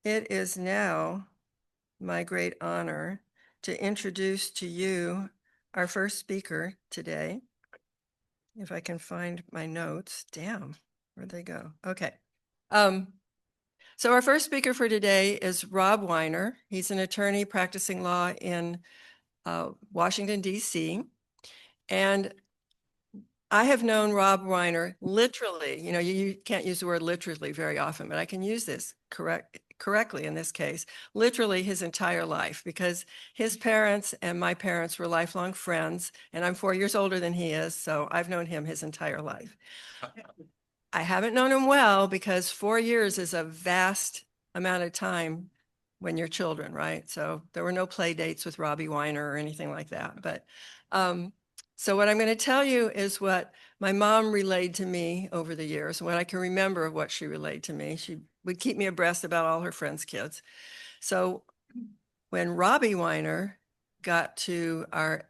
It is now my great honor to introduce to you our first speaker today. If I can find my notes. Damn, where'd they go? Okay. So our first speaker for today is Rob Weiner. He's an attorney practicing law in Washington, D.C. And I have known Rob Weiner literally, you can't use the word literally very often, but I can use this correctly in this case, literally his entire life, because his parents and my parents were lifelong friends, and I'm 4 years older than he is, so I've known him his entire life. I haven't known him well because 4 years is a vast amount of time when you're children, right? So there were no play dates with Robbie Weiner or anything like that. But so what I'm going to tell you is what my mom relayed to me over the years, what I can remember of what she relayed to me. She would keep me abreast about all her friends' kids. So when Robbie Weiner got to our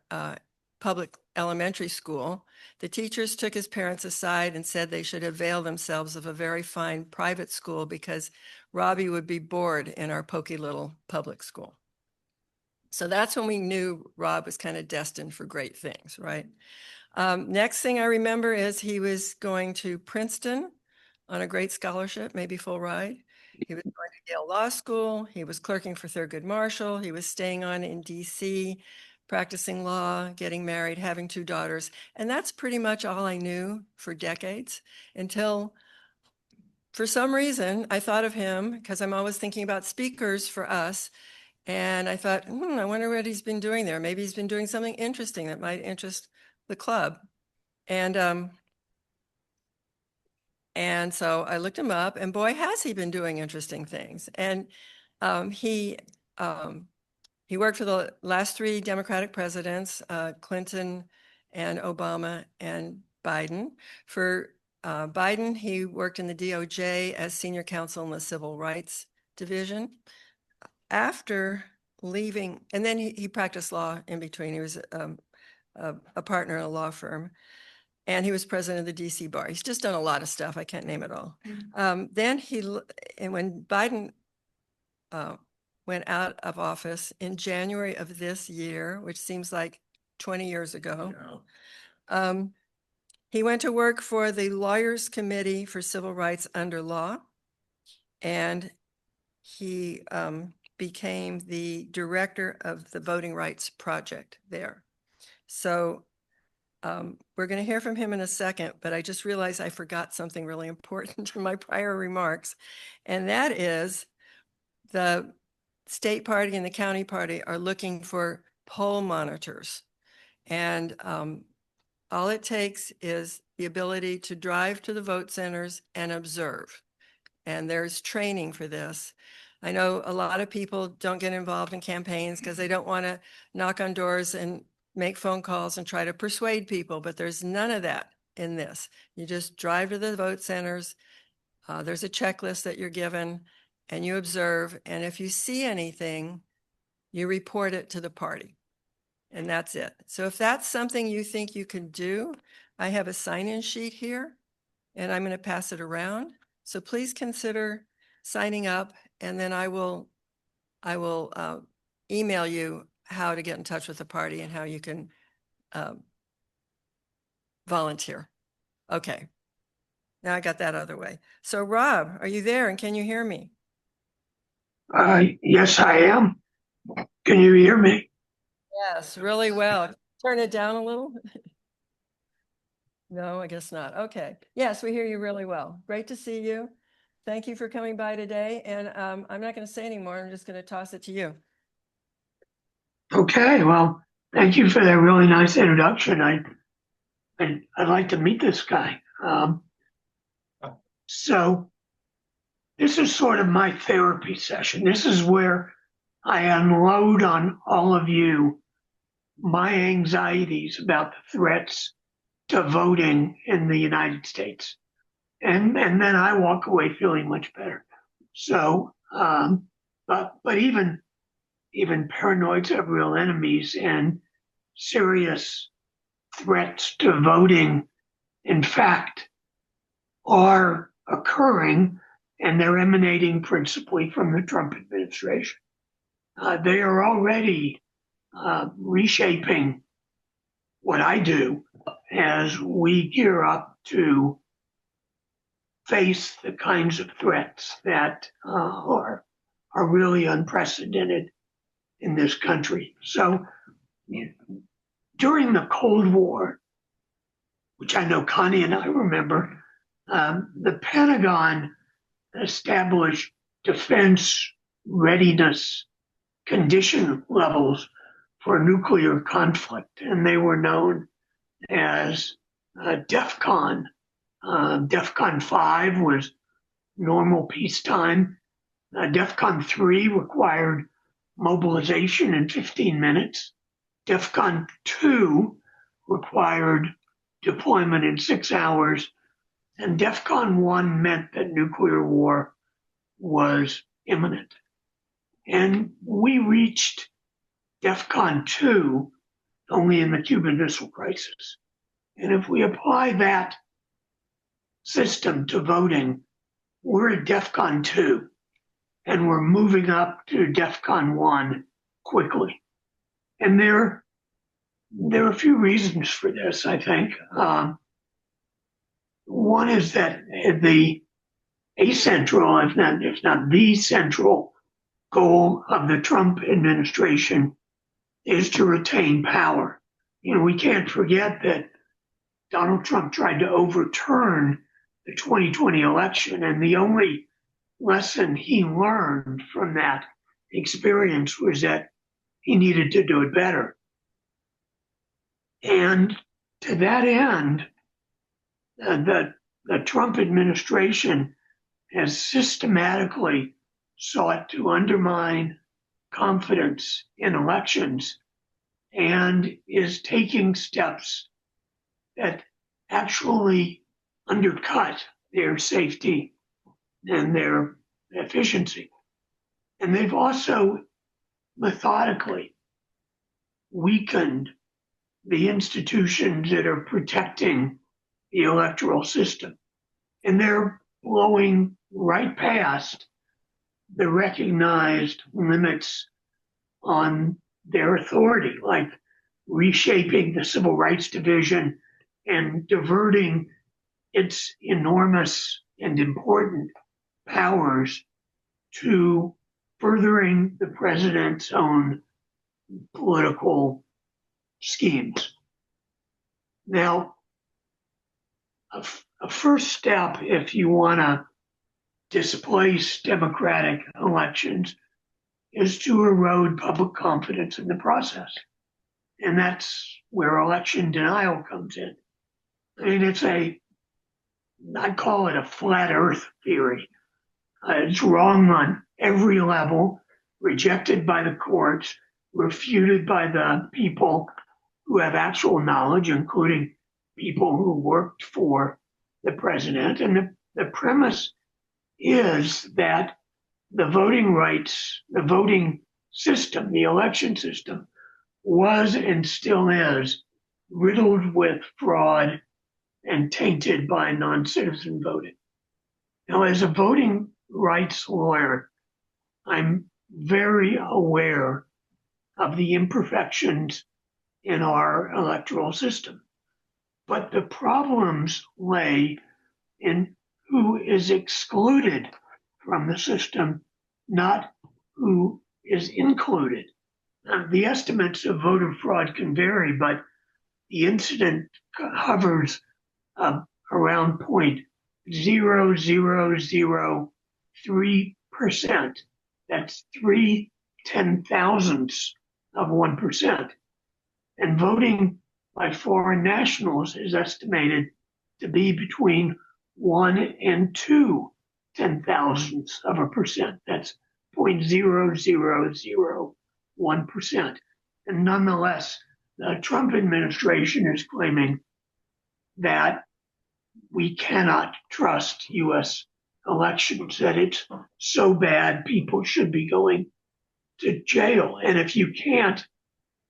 public elementary school, the teachers took his parents aside and said they should avail themselves of a very fine private school because Robbie would be bored in our pokey little public school. So that's when we knew Rob was kind of destined for great things, right? Next thing I remember is he was going to Princeton on a great scholarship, maybe full ride. He was going to Yale Law School. He was clerking for Thurgood Marshall. He was staying on in DC, practicing law, getting married, having 2 daughters. And that's pretty much all I knew for decades until, for some reason, I thought of him because I'm always thinking about speakers for us. And I thought, I wonder what he's been doing there. Maybe he's been doing something interesting that might interest the club. And so I looked him up, and boy, has he been doing interesting things. And he worked for the last 3 Democratic presidents, Clinton and Obama and Biden. For Biden, he worked in the DOJ as senior counsel in the Civil Rights Division. After leaving, and then he practiced law in between. He was a partner in a law firm, and he was president of the DC bar. He's just done a lot of stuff. I can't name it all. Then when Biden went out of office in January of this year, which seems like 20 years ago, he went to work for the Lawyers Committee for Civil Rights under Law, and he became the director of the Voting Rights Project there. So we're going to hear from him in a second, but I just realized I forgot something really important in my prior remarks, and that is the state party and the county party are looking for poll monitors. And all it takes is the ability to drive to the vote centers and observe. And there's training for this. I know a lot of people don't get involved in campaigns because they don't want to knock on doors and make phone calls and try to persuade people, but there's none of that in this. You just drive to the vote centers. There's a checklist that you're given, and you observe. And if you see anything, you report it to the party. And that's it. So if that's something you think you can do, I have a sign-in sheet here, and I'm going to pass it around. So please consider signing up, and then I will email you how to get in touch with the party and how you can volunteer. Okay, now I got that out of the way. So Rob, are you there and can you hear me? Yes, I am. Can you hear me? Yes, really well. Turn it down a little. No, I guess not. Okay. Yes, we hear you really well. Great to see you. Thank you for coming by today. And I'm not going to say anymore. I'm just going to toss it to you. Okay, well, thank you for that really nice introduction. I'd like to meet this guy. So this is sort of my therapy session. This is where I unload on all of you my anxieties about the threats to voting in the United States. And then I walk away feeling much better. So, but even paranoids have real enemies, and serious threats to voting, in fact, are occurring. and they're emanating principally from the Trump administration. They are already reshaping what I do as we gear up to face the kinds of threats that are really unprecedented in this country. So during the Cold War, which I know Connie and I remember, the Pentagon established defense readiness condition levels for nuclear conflict, and they were known as DEFCON. DEFCON 5 was normal peacetime. DEFCON 3 required mobilization in 15 minutes. DEFCON 2 required deployment in 6 hours. And DEFCON 1 meant that nuclear war was imminent. And we reached DEFCON 2 only in the Cuban Missile Crisis. And if we apply that system to voting, we're at DEFCON 2, and we're moving up to DEFCON 1 quickly. And there are a few reasons for this, I think. One is that the central the central goal of the Trump administration is to retain power. We can't forget that Donald Trump tried to overturn the 2020 election, and the only lesson he learned from that experience was that he needed to do it better. And to that end, the Trump administration has systematically sought to undermine confidence in elections and is taking steps that actually undercut their safety and their efficiency. And they've also methodically weakened the institutions that are protecting the electoral system. And they're blowing right past the recognized limits on their authority, like reshaping the Civil Rights Division and diverting its enormous and important powers to furthering the president's own political schemes. Now, a first step, if you want to displace democratic elections, is to erode public confidence in the process. And that's where election denial comes in. I mean, I call it a flat earth theory. It's wrong on every level, rejected by the courts, refuted by the people who have actual knowledge, including people who worked for the president. And the premise is that the voting rights, the voting system, the election system was and still is riddled with fraud and tainted by non-citizen voting. Now, as a voting rights lawyer, I'm very aware of the imperfections in our electoral system. But the problems lay in who is excluded from the system, not who is included. The estimates of voter fraud can vary, but the incident hovers around 0.0003%. That's 0.03 of 1%. And voting by foreign nationals is estimated to be between 1 and 0.02%. That's 0.0001%. And nonetheless, the Trump administration is claiming that we cannot trust U.S. elections, that it's so bad people should be going to jail. And if you can't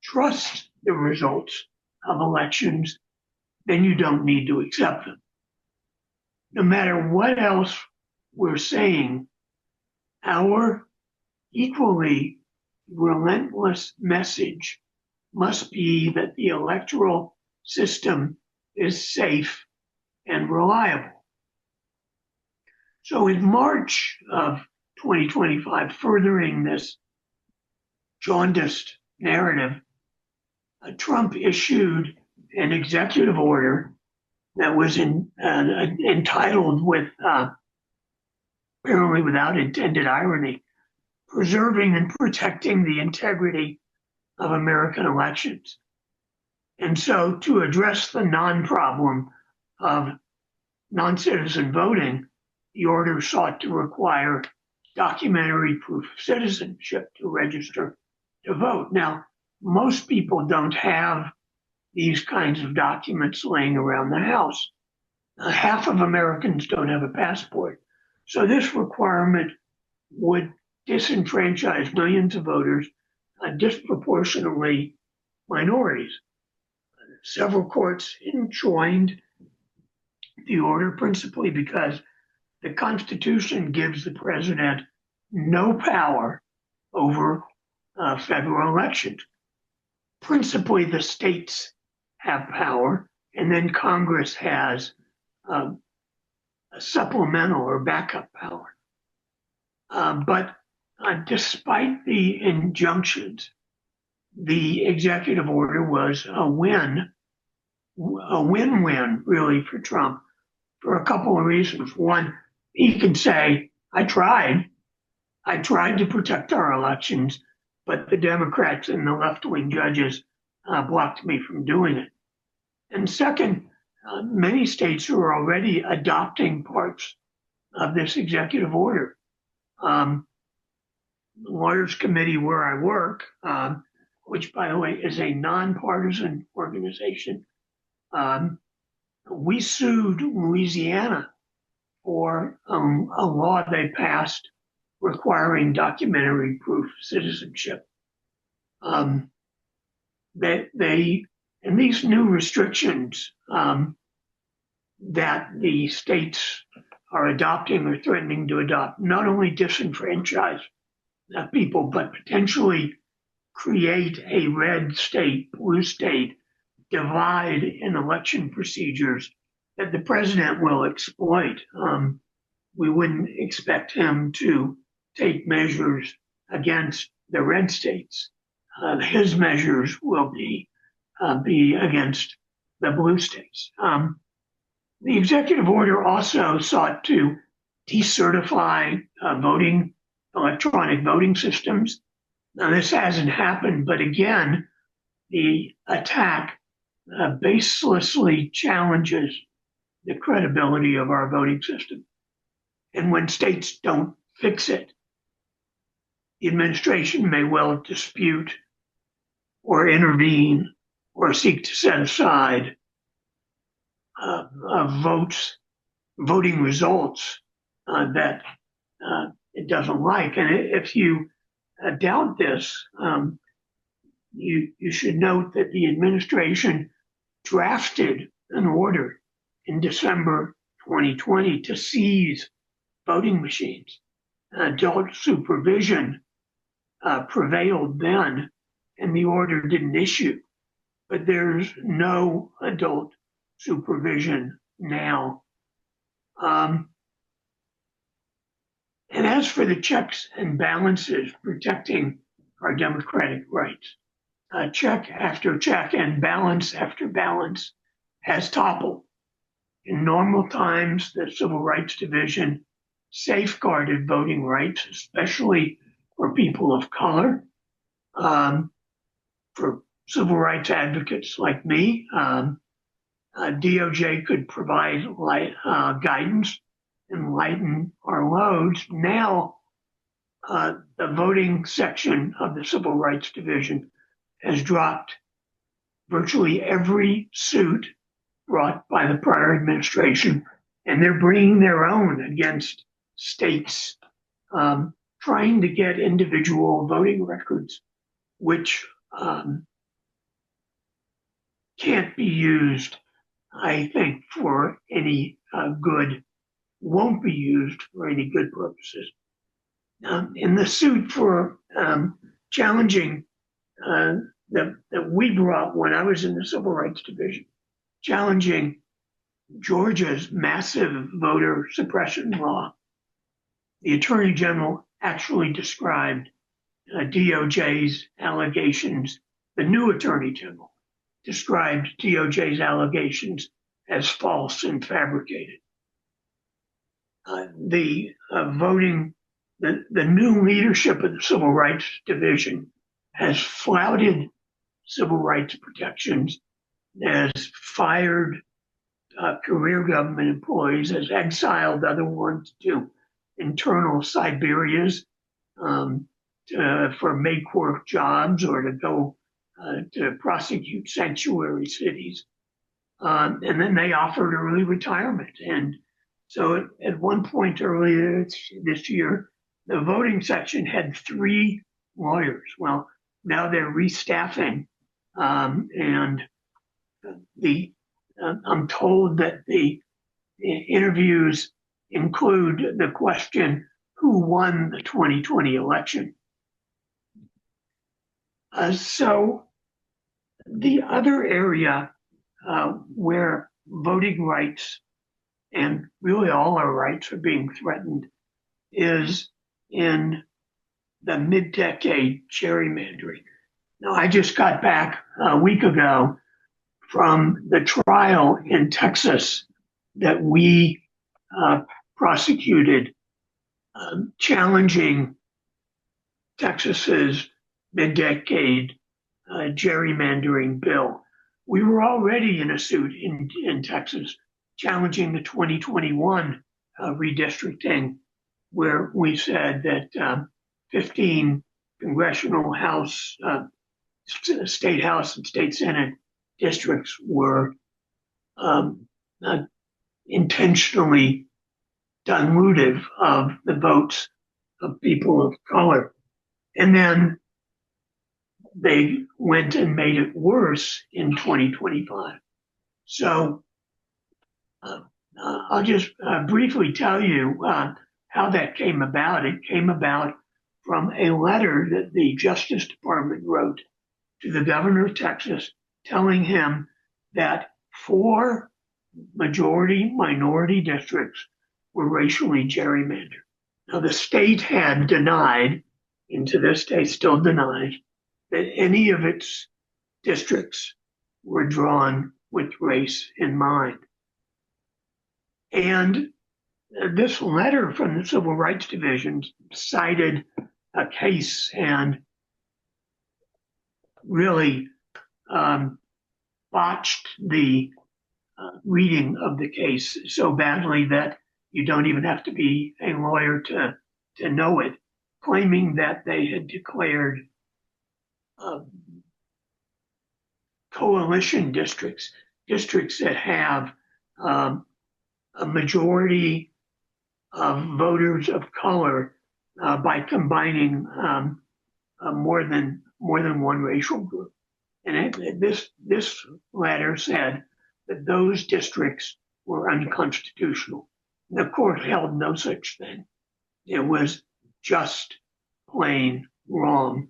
trust the results of elections, then you don't need to accept them. No matter what else we're saying our equally relentless message must be that the electoral system is safe and reliable. So in March of 2025, furthering this jaundiced narrative, Trump issued an executive order that was entitled with, apparently without intended irony, preserving and protecting the integrity of American elections. And so to address the non-problem of non-citizen voting, the order sought to require documentary proof of citizenship to register to vote. Now, most people don't have these kinds of documents laying around the house. Half of Americans don't have a passport. So this requirement would disenfranchise millions of voters, disproportionately minorities. Several courts enjoined the order principally because the Constitution gives the president no power over federal elections. Principally, the states have power, and then Congress has a supplemental or backup power. But despite the injunctions, the executive order was a win-win really for Trump for a couple of reasons. One, he can say, I tried to protect our elections, but the Democrats and the left-wing judges blocked me from doing it. And second, many states are already adopting parts of this executive order. The Lawyers Committee where I work, which by the way is a nonpartisan organization, we sued Louisiana for a law they passed requiring documentary proof of citizenship. And these new restrictions that the states are adopting or threatening to adopt not only disenfranchise people, but potentially create a red state, blue state divide in election procedures that the president will exploit. We wouldn't expect him to take measures against the red states. His measures will be against the blue states. The executive order also sought to decertify electronic voting systems. Now, this hasn't happened, but again, the attack baselessly challenges the credibility of our voting system. And when states don't fix it, the administration may well dispute or intervene or seek to set aside voting results that it doesn't like. And if you doubt this, you should note that the administration drafted an order in December 2020 to seize voting machines. Adult supervision prevailed then, and the order didn't issue. But there's no adult supervision now. And as for the checks and balances protecting our democratic rights, check after check and balance after balance has toppled. In normal times, the Civil Rights Division safeguarded voting rights, especially for people of color, for civil rights advocates like me. DOJ could provide guidance and lighten our loads. Now, the voting section of the Civil Rights Division has dropped virtually every suit brought by the prior administration, and they're bringing their own against states trying to get individual voting records, which can't be used, I think, for any good won't be used for any good purposes. In the suit for challenging that we brought when I was in the Civil Rights Division, challenging Georgia's massive voter suppression law, the Attorney General actually described DOJ's allegations. The new Attorney General described DOJ's allegations as false and fabricated. The new leadership of the Civil Rights Division has flouted civil rights protections, has fired career government employees, has exiled other ones to internal Siberias for make work jobs or to go to prosecute sanctuary cities. And then they offered early retirement. And so at one point earlier this year, the voting section had 3 lawyers. Well, now they're restaffing. And I'm told that the interviews include the question, who won the 2020 election? So the other area where voting rights and really all our rights are being threatened is in the mid-decade gerrymandering. Now, I just got back a week ago from the trial in Texas that we prosecuted challenging Texas's mid-decade gerrymandering bill. We were already in a suit in Texas challenging the 2021 redistricting, where we said that 15 congressional House, State House, and State Senate districts were intentionally dilutive of the votes of people of color. And then they went and made it worse in 2025. So I'll just briefly tell you how that came about. It came about from a letter that the Justice Department wrote to the governor of Texas telling him that 4 majority-minority districts were racially gerrymandered. Now, the state had denied, and to this day still denies, that any of its districts were drawn with race in mind. And this letter from the Civil Rights Division cited a case and really botched the reading of the case so badly that you don't even have to be a lawyer to know it, claiming that they had declared coalition districts that have a majority of voters of color by combining more than one racial group. And this letter said that those districts were unconstitutional. The court held no such thing. It was just plain wrong.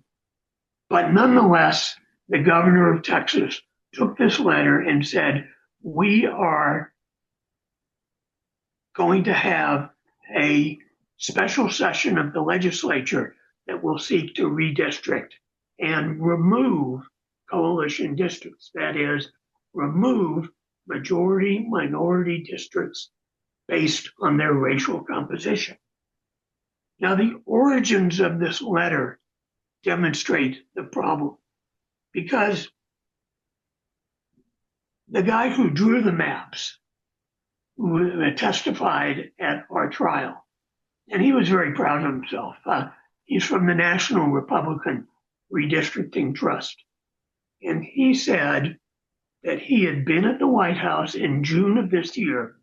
But nonetheless, the governor of Texas took this letter and said, we are going to have a special session of the legislature that will seek to redistrict and remove coalition districts. That is, remove majority-minority districts based on their racial composition. Now, the origins of this letter demonstrate the problem because the guy who drew the maps, who testified at our trial, and he was very proud of himself. He's from the National Republican Redistricting Trust. And he said that he had been at the White House in June of this year,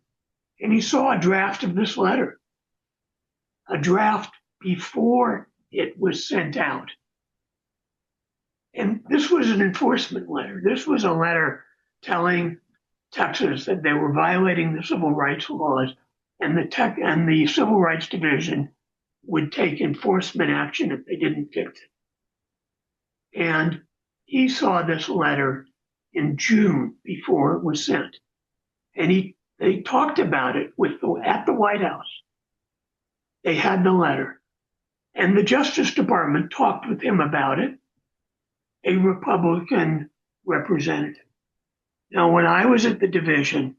and he saw a draft of this letter, a draft before it was sent out. And this was an enforcement letter. This was a letter telling Texas that they were violating the civil rights laws and the Civil Rights Division would take enforcement action if they didn't fix it. And he saw this letter in June before it was sent, and they talked about it at the White House. They had the letter, and the Justice Department talked with him about it, a Republican representative. Now, when I was at the division,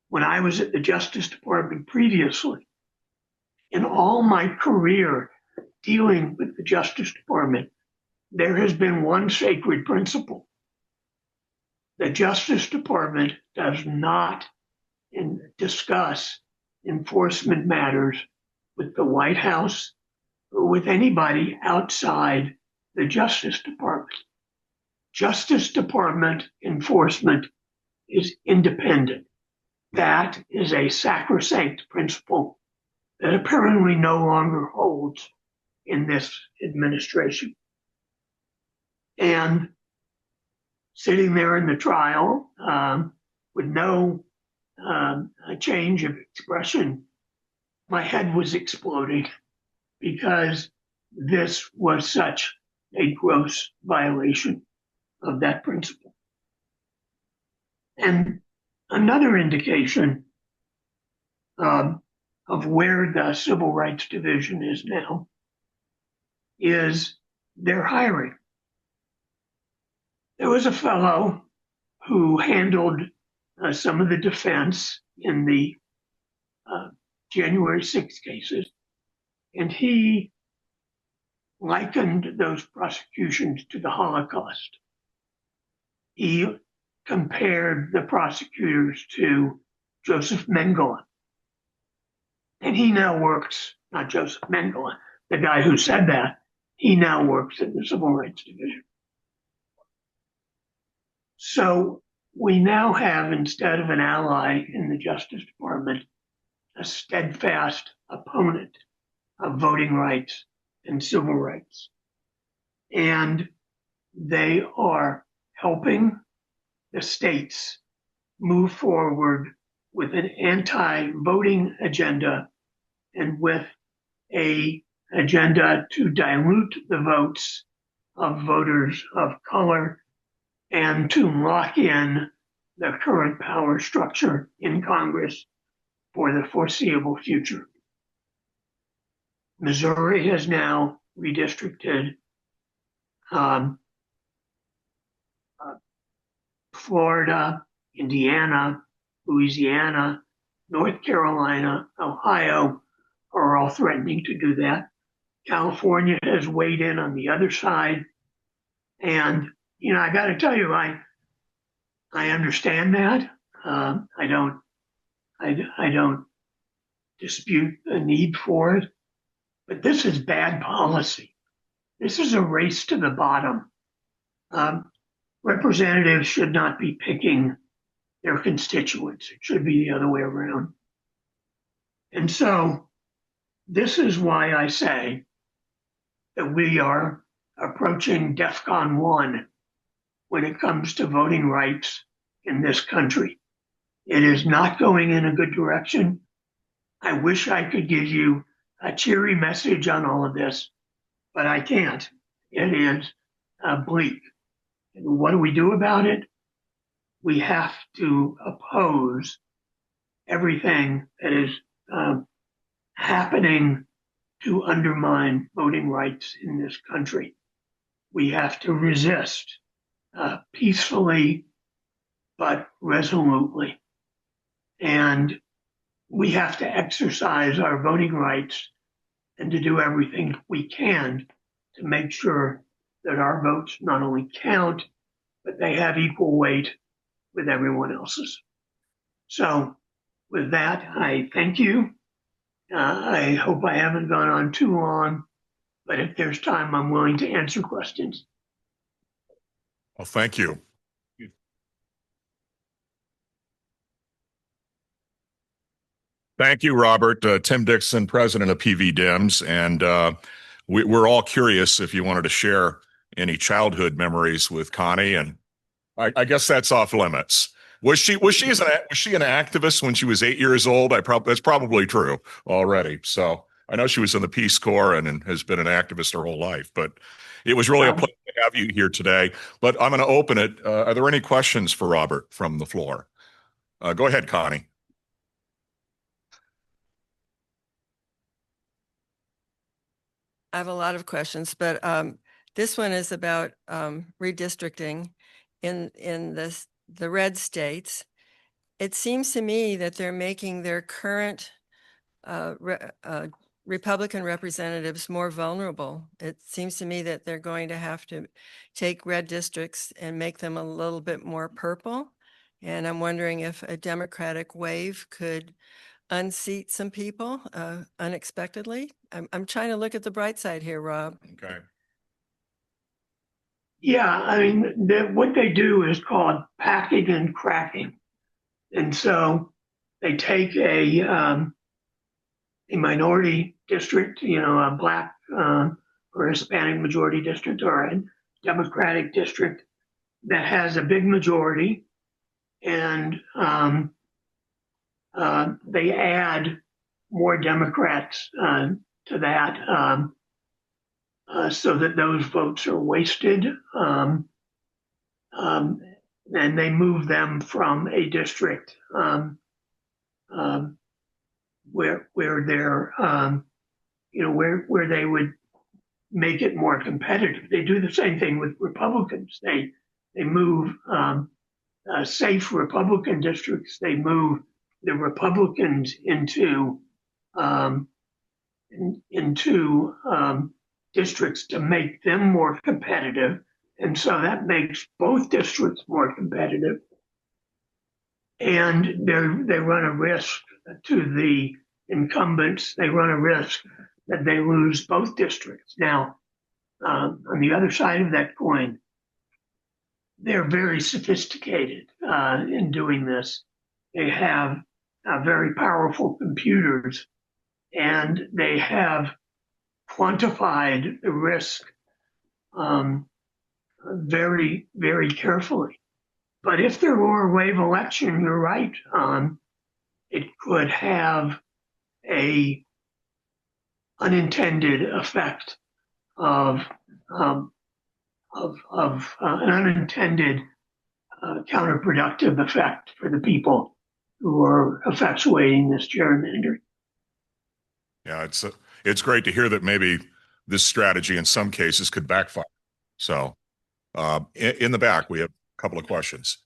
when I was at the Justice Department previously, in all my career dealing with the Justice Department, there has been one sacred principle. The Justice Department does not discuss enforcement matters with the White House or with anybody outside the Justice Department. Justice Department enforcement is independent. That is a sacrosanct principle that apparently no longer holds in this administration. And sitting there in the trial with no change of expression, my head was exploding because this was such a gross violation of that principle. And another indication of where the Civil Rights Division is now is their hiring. There was a fellow who handled some of the defense in the January 6th cases, and he likened those prosecutions to the Holocaust. He compared the prosecutors to Joseph Mengele. And he now works, not Joseph Mengele, the guy who said that, he now works in the Civil Rights Division. So we now have, instead of an ally in the Justice Department, a steadfast opponent of voting rights and civil rights. And they are helping the states move forward with an anti-voting agenda and with an agenda to dilute the votes of voters of color and to lock in the current power structure in Congress for the foreseeable future. Missouri has now redistricted. Florida, Indiana, Louisiana, North Carolina, Ohio are all threatening to do that. California has weighed in on the other side. And, I got to tell you, I understand that. I don't dispute the need for it, but this is bad policy. This is a race to the bottom. Representatives should not be picking their constituents. It should be the other way around. And so this is why I say that we are approaching DEFCON 1 when it comes to voting rights in this country. It is not going in a good direction. I wish I could give you a cheery message on all of this, but I can't. It is bleak. And what do we do about it? We have to oppose everything that is happening to undermine voting rights in this country. We have to resist peacefully but resolutely. And we have to exercise our voting rights and to do everything we can to make sure that our votes not only count, but they have equal weight with everyone else's. So with that, I thank you. I hope I haven't gone on too long, but if there's time, I'm willing to answer questions. Well, thank you. Thank you, Robert. Tim Dixon, president of PV Dems. And we're all curious if you wanted to share any childhood memories with Connie. And I guess that's off limits. Was she an activist when she was 8 years old? That's probably true already. So I know she was in the Peace Corps and has been an activist her whole life. But it was really a pleasure to have you here today. But I'm going to open it. Are there any questions for Robert from the floor? Go ahead, Connie. I have a lot of questions, but this one is about redistricting in the red states. It seems to me that they're making their current Republican representatives more vulnerable. It seems to me that they're going to have to take red districts and make them a little bit more purple. And I'm wondering if a Democratic wave could unseat some people unexpectedly. I'm trying to look at the bright side here, Rob. Okay. Yeah, I mean, what they do is called packing and cracking. And so they take a minority district, a black or Hispanic majority district or a Democratic district that has a big majority, and they add more Democrats to that so that those votes are wasted. And they move them from a district where they're where they would make it more competitive. They do the same thing with Republicans. They move safe Republican districts. They move the Republicans into districts to make them more competitive, and so that makes both districts more competitive. And they run a risk to the incumbents. They run a risk that they lose both districts. Now, on the other side of that coin, they're very sophisticated in doing this. They have very powerful computers, and they have quantified the risk very, very carefully. But if there were a wave election, you're right, it could have a unintended effect of an unintended counterproductive effect for the people who are effectuating this gerrymandering. Yeah, it's great to hear that maybe this strategy in some cases could backfire. So in the back, we have a couple of questions.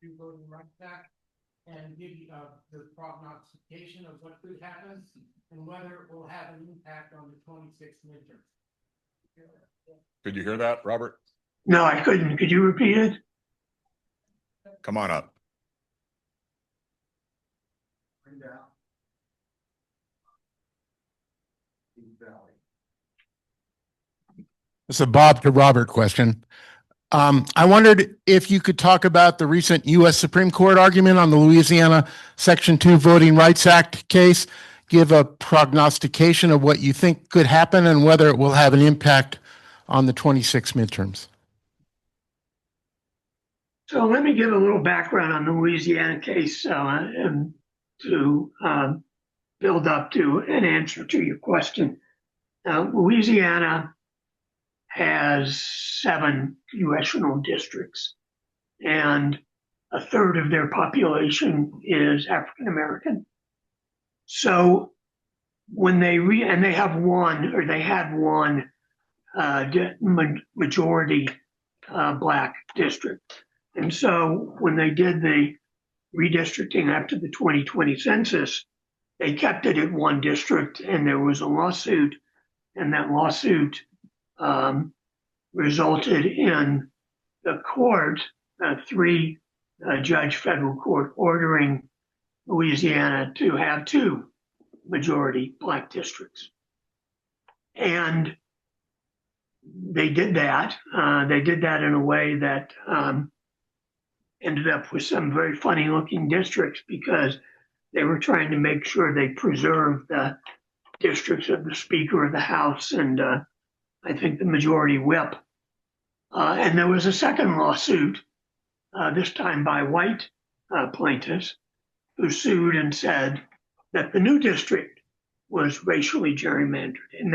You voting right back and give you the prognostication of what could happen and whether it will have an impact on the 26th midterm. Could you hear that, Robert? No, I couldn't. Could you repeat it? Come on up. It's a Bob to Robert question. I wondered if you could talk about the recent U.S. Supreme Court argument on the Louisiana Section 2 Voting Rights Act case, give a prognostication of what you think could happen and whether it will have an impact on the 26 midterms. So let me give a little background on the Louisiana case and to build up to an answer to your question. Louisiana has 7 congressional districts, and a third of their population is African American. So when they had one majority black district, and so when they did the redistricting after the 2020 census, they kept it at one district, and there was a lawsuit, and that lawsuit resulted in the court, 3-judge federal court, ordering Louisiana to have 2 majority black districts. And they did that. They did that in a way that ended up with some very funny looking districts because they were trying to make sure they preserved the districts of the Speaker of the House and I think, the majority whip. And there was a second lawsuit, this time by white plaintiffs, who sued and said that the new district was racially gerrymandered. And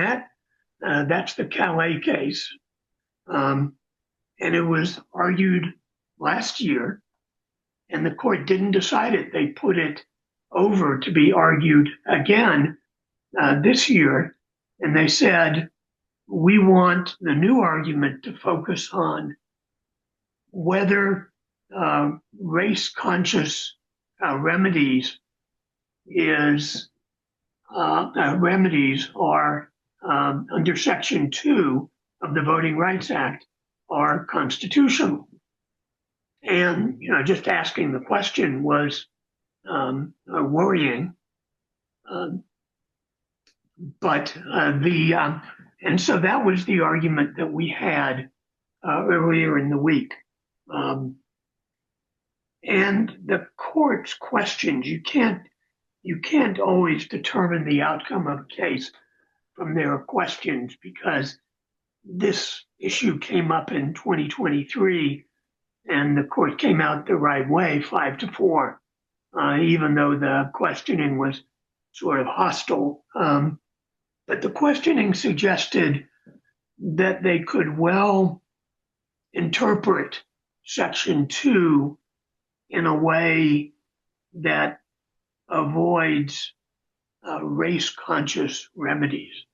that's the Calais case. And it was argued last year, and the court didn't decide it. They put it over to be argued again this year. And they said, we want the new argument to focus on whether race-conscious remedies are under Section 2 of the Voting Rights Act are constitutional. And just asking the question was worrying. And so that was the argument that we had earlier in the week. And the court's questions, you can't always determine the outcome of a case from their questions, because this issue came up in 2023 and the court came out the right way, 5-4, even though the questioning was sort of hostile. But the questioning suggested that they could well interpret Section 2 in a way that avoids race-conscious remedies.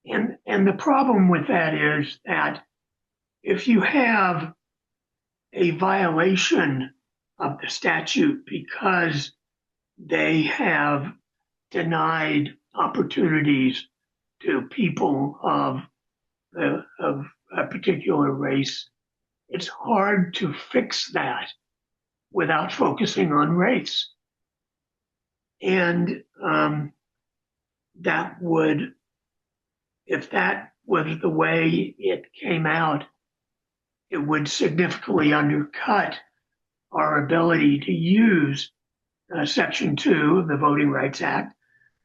And the problem with that is that if you have a violation of the statute because they have denied opportunities to people of a particular race, it's hard to fix that without focusing on race. And if that was the way it came out, it would significantly undercut our ability to use Section 2 of the Voting Rights Act,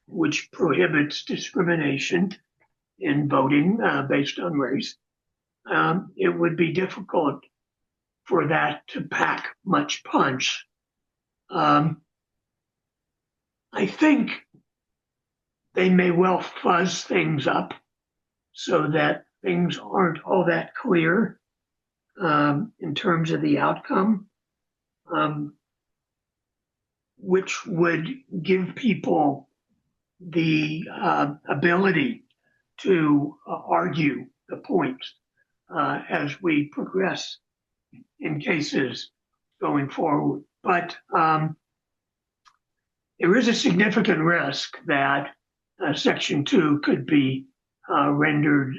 which prohibits discrimination in voting based on race. It would be difficult for that to pack much punch. I think they may well fuzz things up so that things aren't all that clear in terms of the outcome, which would give people the ability to argue the points as we progress in cases going forward. But there is a significant risk that Section 2 could be rendered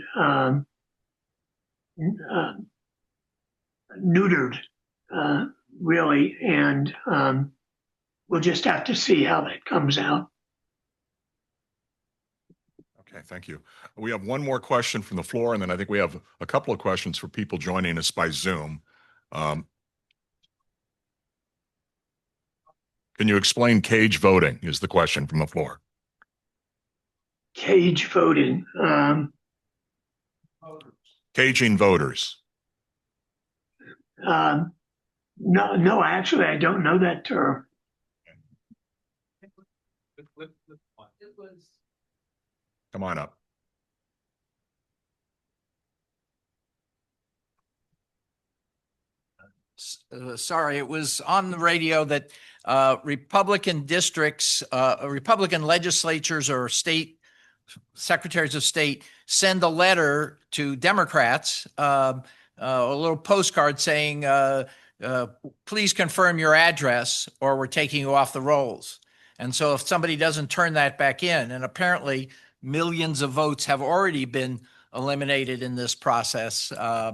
neutered, really, and we'll just have to see how that comes out. Okay, thank you. We have one more question from the floor, and then I think we have a couple of questions for people joining us by Zoom. Can you explain cage voting is the question from the floor. Cage voting. Caging voters. No, actually, I don't know that term. Come on up. Sorry, it was on the radio that Republican districts, Republican legislatures or state secretaries of state send a letter to Democrats, a little postcard saying, please confirm your address or we're taking you off the rolls. And so if somebody doesn't turn that back in, and apparently millions of votes have already been eliminated in this process. Yeah.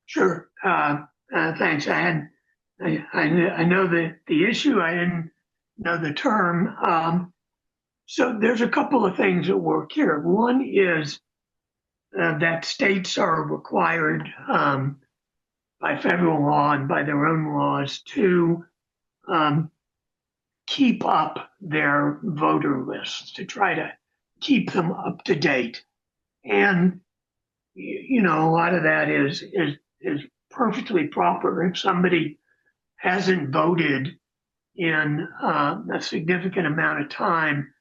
Sure. Thanks. I know the issue. I didn't know the term. So there's a couple of things at work here. One is that states are required by federal law and by their own laws to keep up their voter lists, to try to keep them up to date. And a lot of that is perfectly proper. If somebody hasn't voted in a significant amount of time,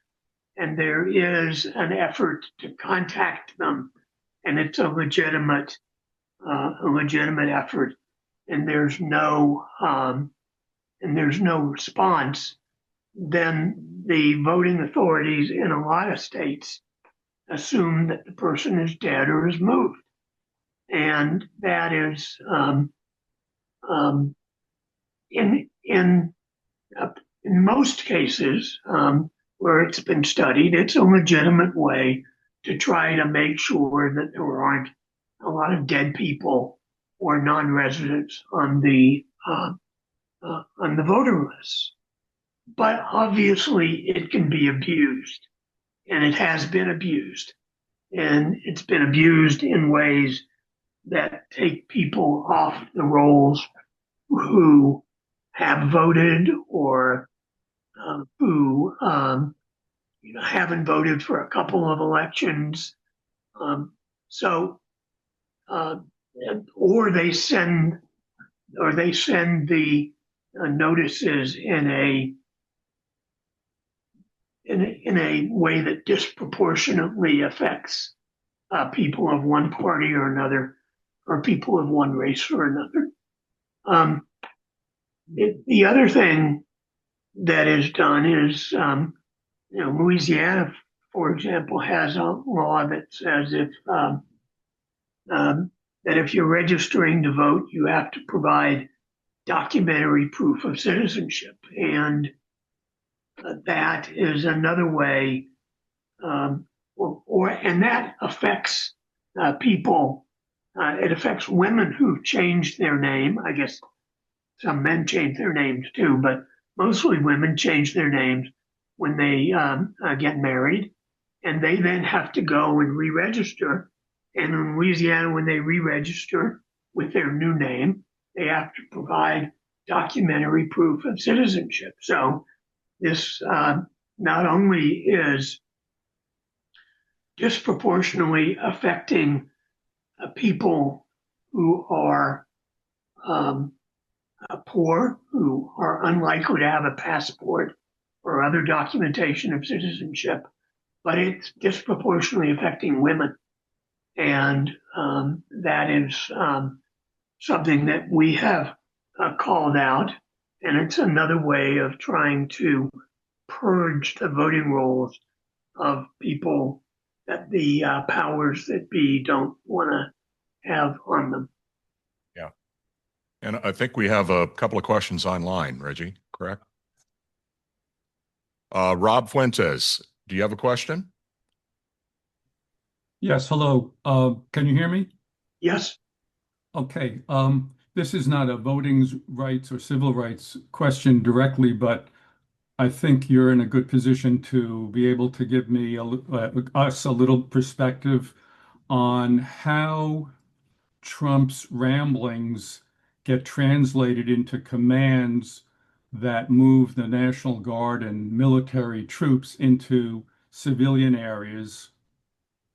and there is an effort to contact them, and it's a legitimate effort, and there's no response, then the voting authorities in a lot of states assume that the person is dead or is moved, and that is in most cases where it's been studied, it's a legitimate way to try to make sure that there aren't a lot of dead people or non-residents on the voter list. But obviously, it can be abused, and it has been abused, and it's been abused in ways that take people off the rolls who have voted or who haven't voted for a couple of elections. Or they send the notices in a way that disproportionately affects people of one party or another, or people of one race or another. The other thing that is done is, Louisiana, for example, has a law that says that if you're registering to vote, you have to provide documentary proof of citizenship, and that is another way, and that affects people. It affects women who've changed their name. I guess some men change their names too, but mostly women change their names when they get married, and they then have to go and re-register. And in Louisiana, when they re-register with their new name, they have to provide documentary proof of citizenship. So this not only is disproportionately affecting people who are poor, who are unlikely to have a passport or other documentation of citizenship, but it's disproportionately affecting women. And that is something that we have called out. And it's another way of trying to purge the voting rolls of people that the powers that be don't want to have on them. Yeah. And I think we have a couple of questions online, Reggie, correct? Rob Fuentes, do you have a question? Yes, hello. Can you hear me? Yes. Okay. This is not a voting rights or civil rights question directly, but I think you're in a good position to be able to give me us a little perspective on how Trump's ramblings get translated into commands that move the National Guard and military troops into civilian areas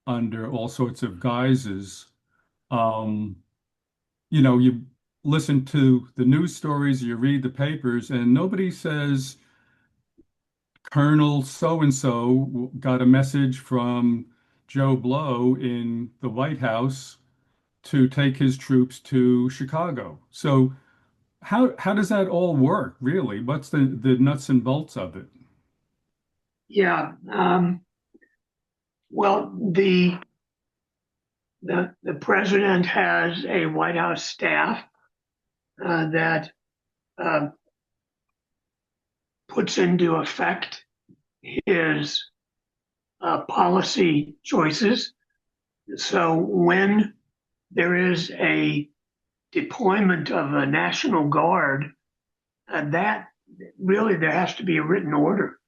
under all sorts of guises. You listen to the news stories, you read the papers, and nobody says Colonel so-and-so got a message from Joe Blow in the White House to take his troops to Chicago. So how does that all work, really? What's the nuts and bolts of it? Yeah. Well, the president has a White House staff that puts into effect his policy choices. So when there is a deployment of a National Guard, that really there has to be a written order.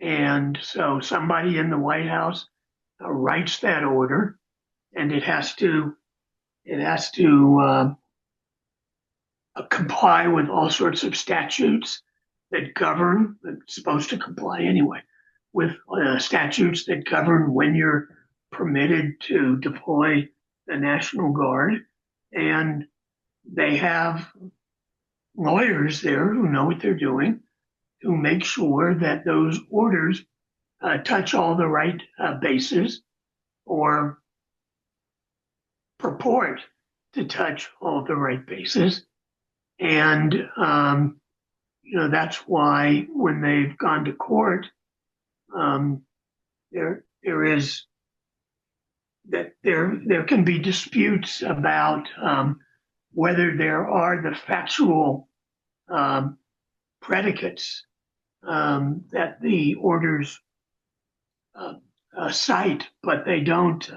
And so somebody in the White House writes that order, and it has to comply with all sorts of statutes that govern. It's supposed to comply anyway, with statutes that govern when you're permitted to deploy the National Guard. And they have lawyers there who know what they're doing, who make sure that those orders touch all the right bases or purport to touch all the right bases. And, that's why when they've gone to court, there can be disputes about whether there are the factual predicates that the orders cite, but they don't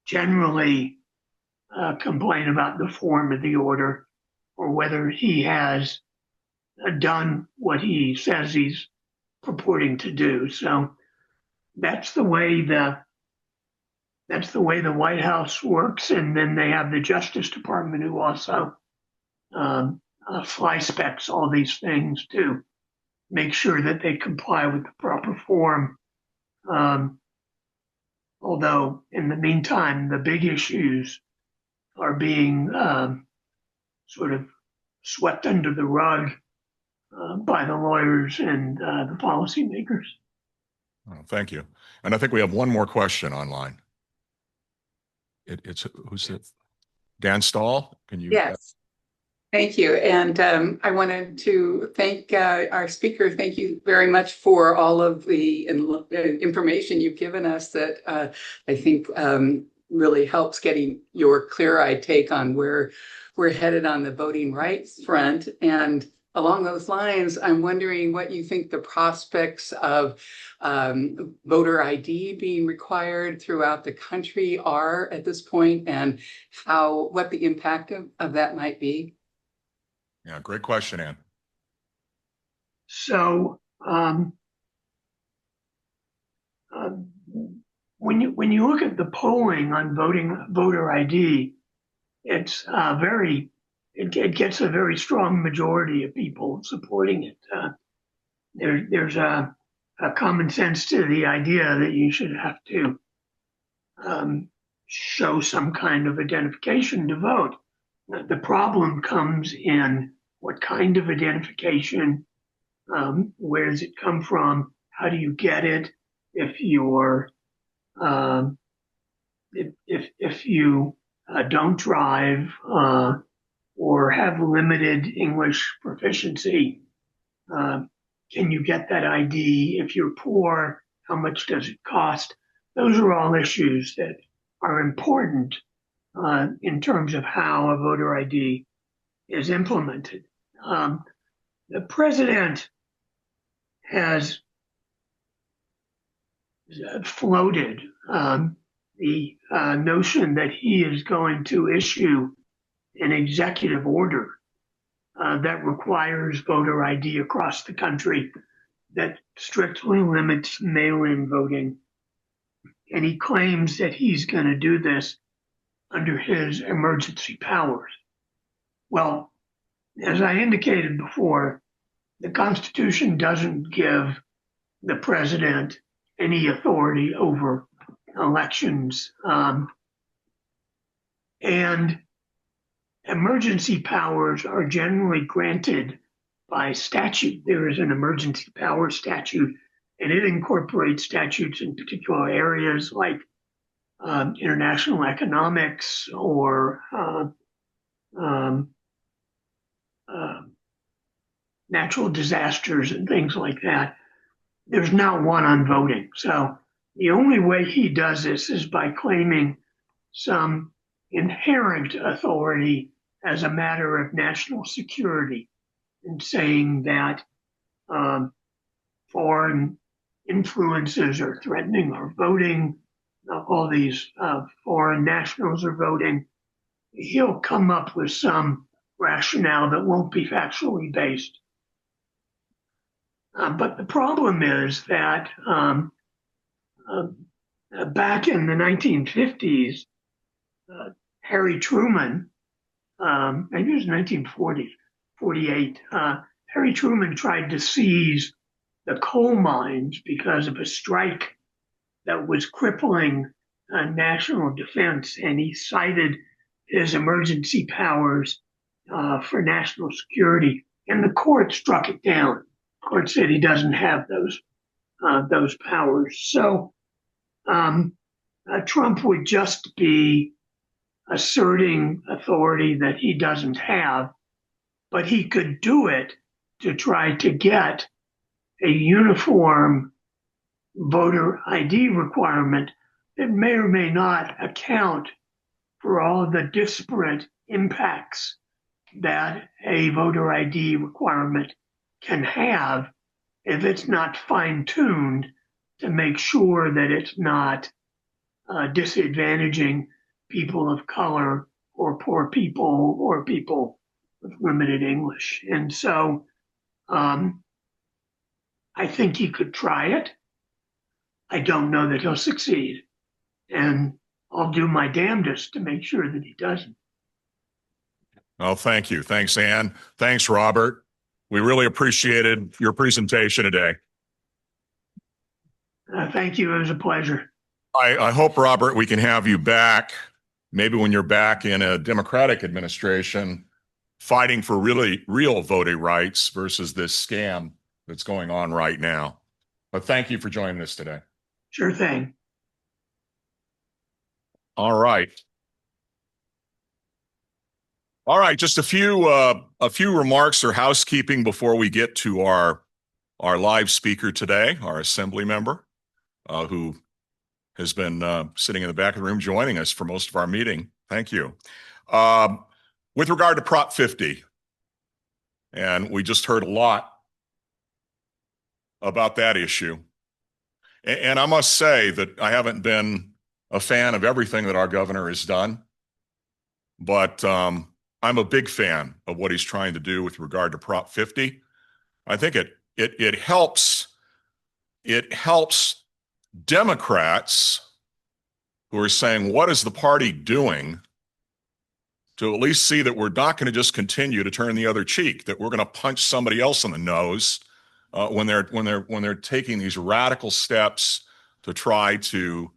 generally complain about the form of the order or whether he has done what he says he's purporting to do. So that's the way the White House works, and then they have the Justice Department who also fly specs all these things to make sure that they comply with the proper form. Although in the meantime, the big issues are being sort of swept under the rug by the lawyers and the policymakers. Oh, thank you. And I think we have one more question online. It's who's it? Dan Stahl, can you? Yes. Thank you. And I wanted to thank our speaker. Thank you very much for all of the information you've given us that I think really helps getting your clear-eyed take on where we're headed on the voting rights front. And along those lines, I'm wondering what you think the prospects of voter ID being required throughout the country are at this point, and what the impact of that might be. Yeah, great question, Ann. So when you look at the polling on voter ID, it's it gets a very strong majority of people supporting it. There's a common sense to the idea that you should have to show some kind of identification to vote. The problem comes in what kind of identification, where does it come from, how do you get it, if you're if you don't drive or have limited English proficiency, can you get that ID? If you're poor, how much does it cost? Those are all issues that are important in terms of how a voter ID is implemented. The president has floated the notion that he is going to issue an executive order that requires voter ID across the country, that strictly limits mail-in voting. And he claims that he's going to do this under his emergency powers. Well, as I indicated before, the Constitution doesn't give the president any authority over elections. And emergency powers are generally granted by statute. There is an emergency power statute, and it incorporates statutes in particular areas like international economics or natural disasters and things like that. There's not one on voting. So the only way he does this is by claiming some inherent authority as a matter of national security, and saying that foreign influences are threatening our voting, all these foreign nationals are voting. He'll come up with some rationale that won't be factually based. But the problem is that back in the 1950s, Harry Truman, maybe it was 1940, 48, Harry Truman tried to seize the coal mines because of a strike that was crippling national defense, and he cited his emergency powers for national security, and the court struck it down. The court said he doesn't have those powers. So Trump would just be asserting authority that he doesn't have, but he could do it to try to get a uniform voter ID requirement that may or may not account for all of the disparate impacts that a voter ID requirement can have if it's not fine-tuned to make sure that it's not disadvantaging people of color or poor people or people with limited English. And so I think he could try it. I don't know that he'll succeed. And I'll do my damnedest to make sure that he doesn't. Oh, thank you. Thanks, Ann. Thanks, Robert. We really appreciated your presentation today. Thank you. It was a pleasure. I hope, Robert, we can have you back, maybe when you're back in a Democratic administration, fighting for really real voting rights versus this scam that's going on right now. But thank you for joining us today. Sure thing. All right. All right, just a few remarks or housekeeping before we get to our live speaker today, our assembly member, who has been sitting in the back of the room joining us for most of our meeting. Thank you. With regard to Prop 50, and we just heard a lot about that issue. And I must say that I haven't been a fan of everything that our governor has done, but I'm a big fan of what he's trying to do with regard to Prop 50. I think it helps Democrats who are saying, what is the party doing, to at least see that we're not going to just continue to turn the other cheek, that we're going to punch somebody else in the nose when they're taking these radical steps to try to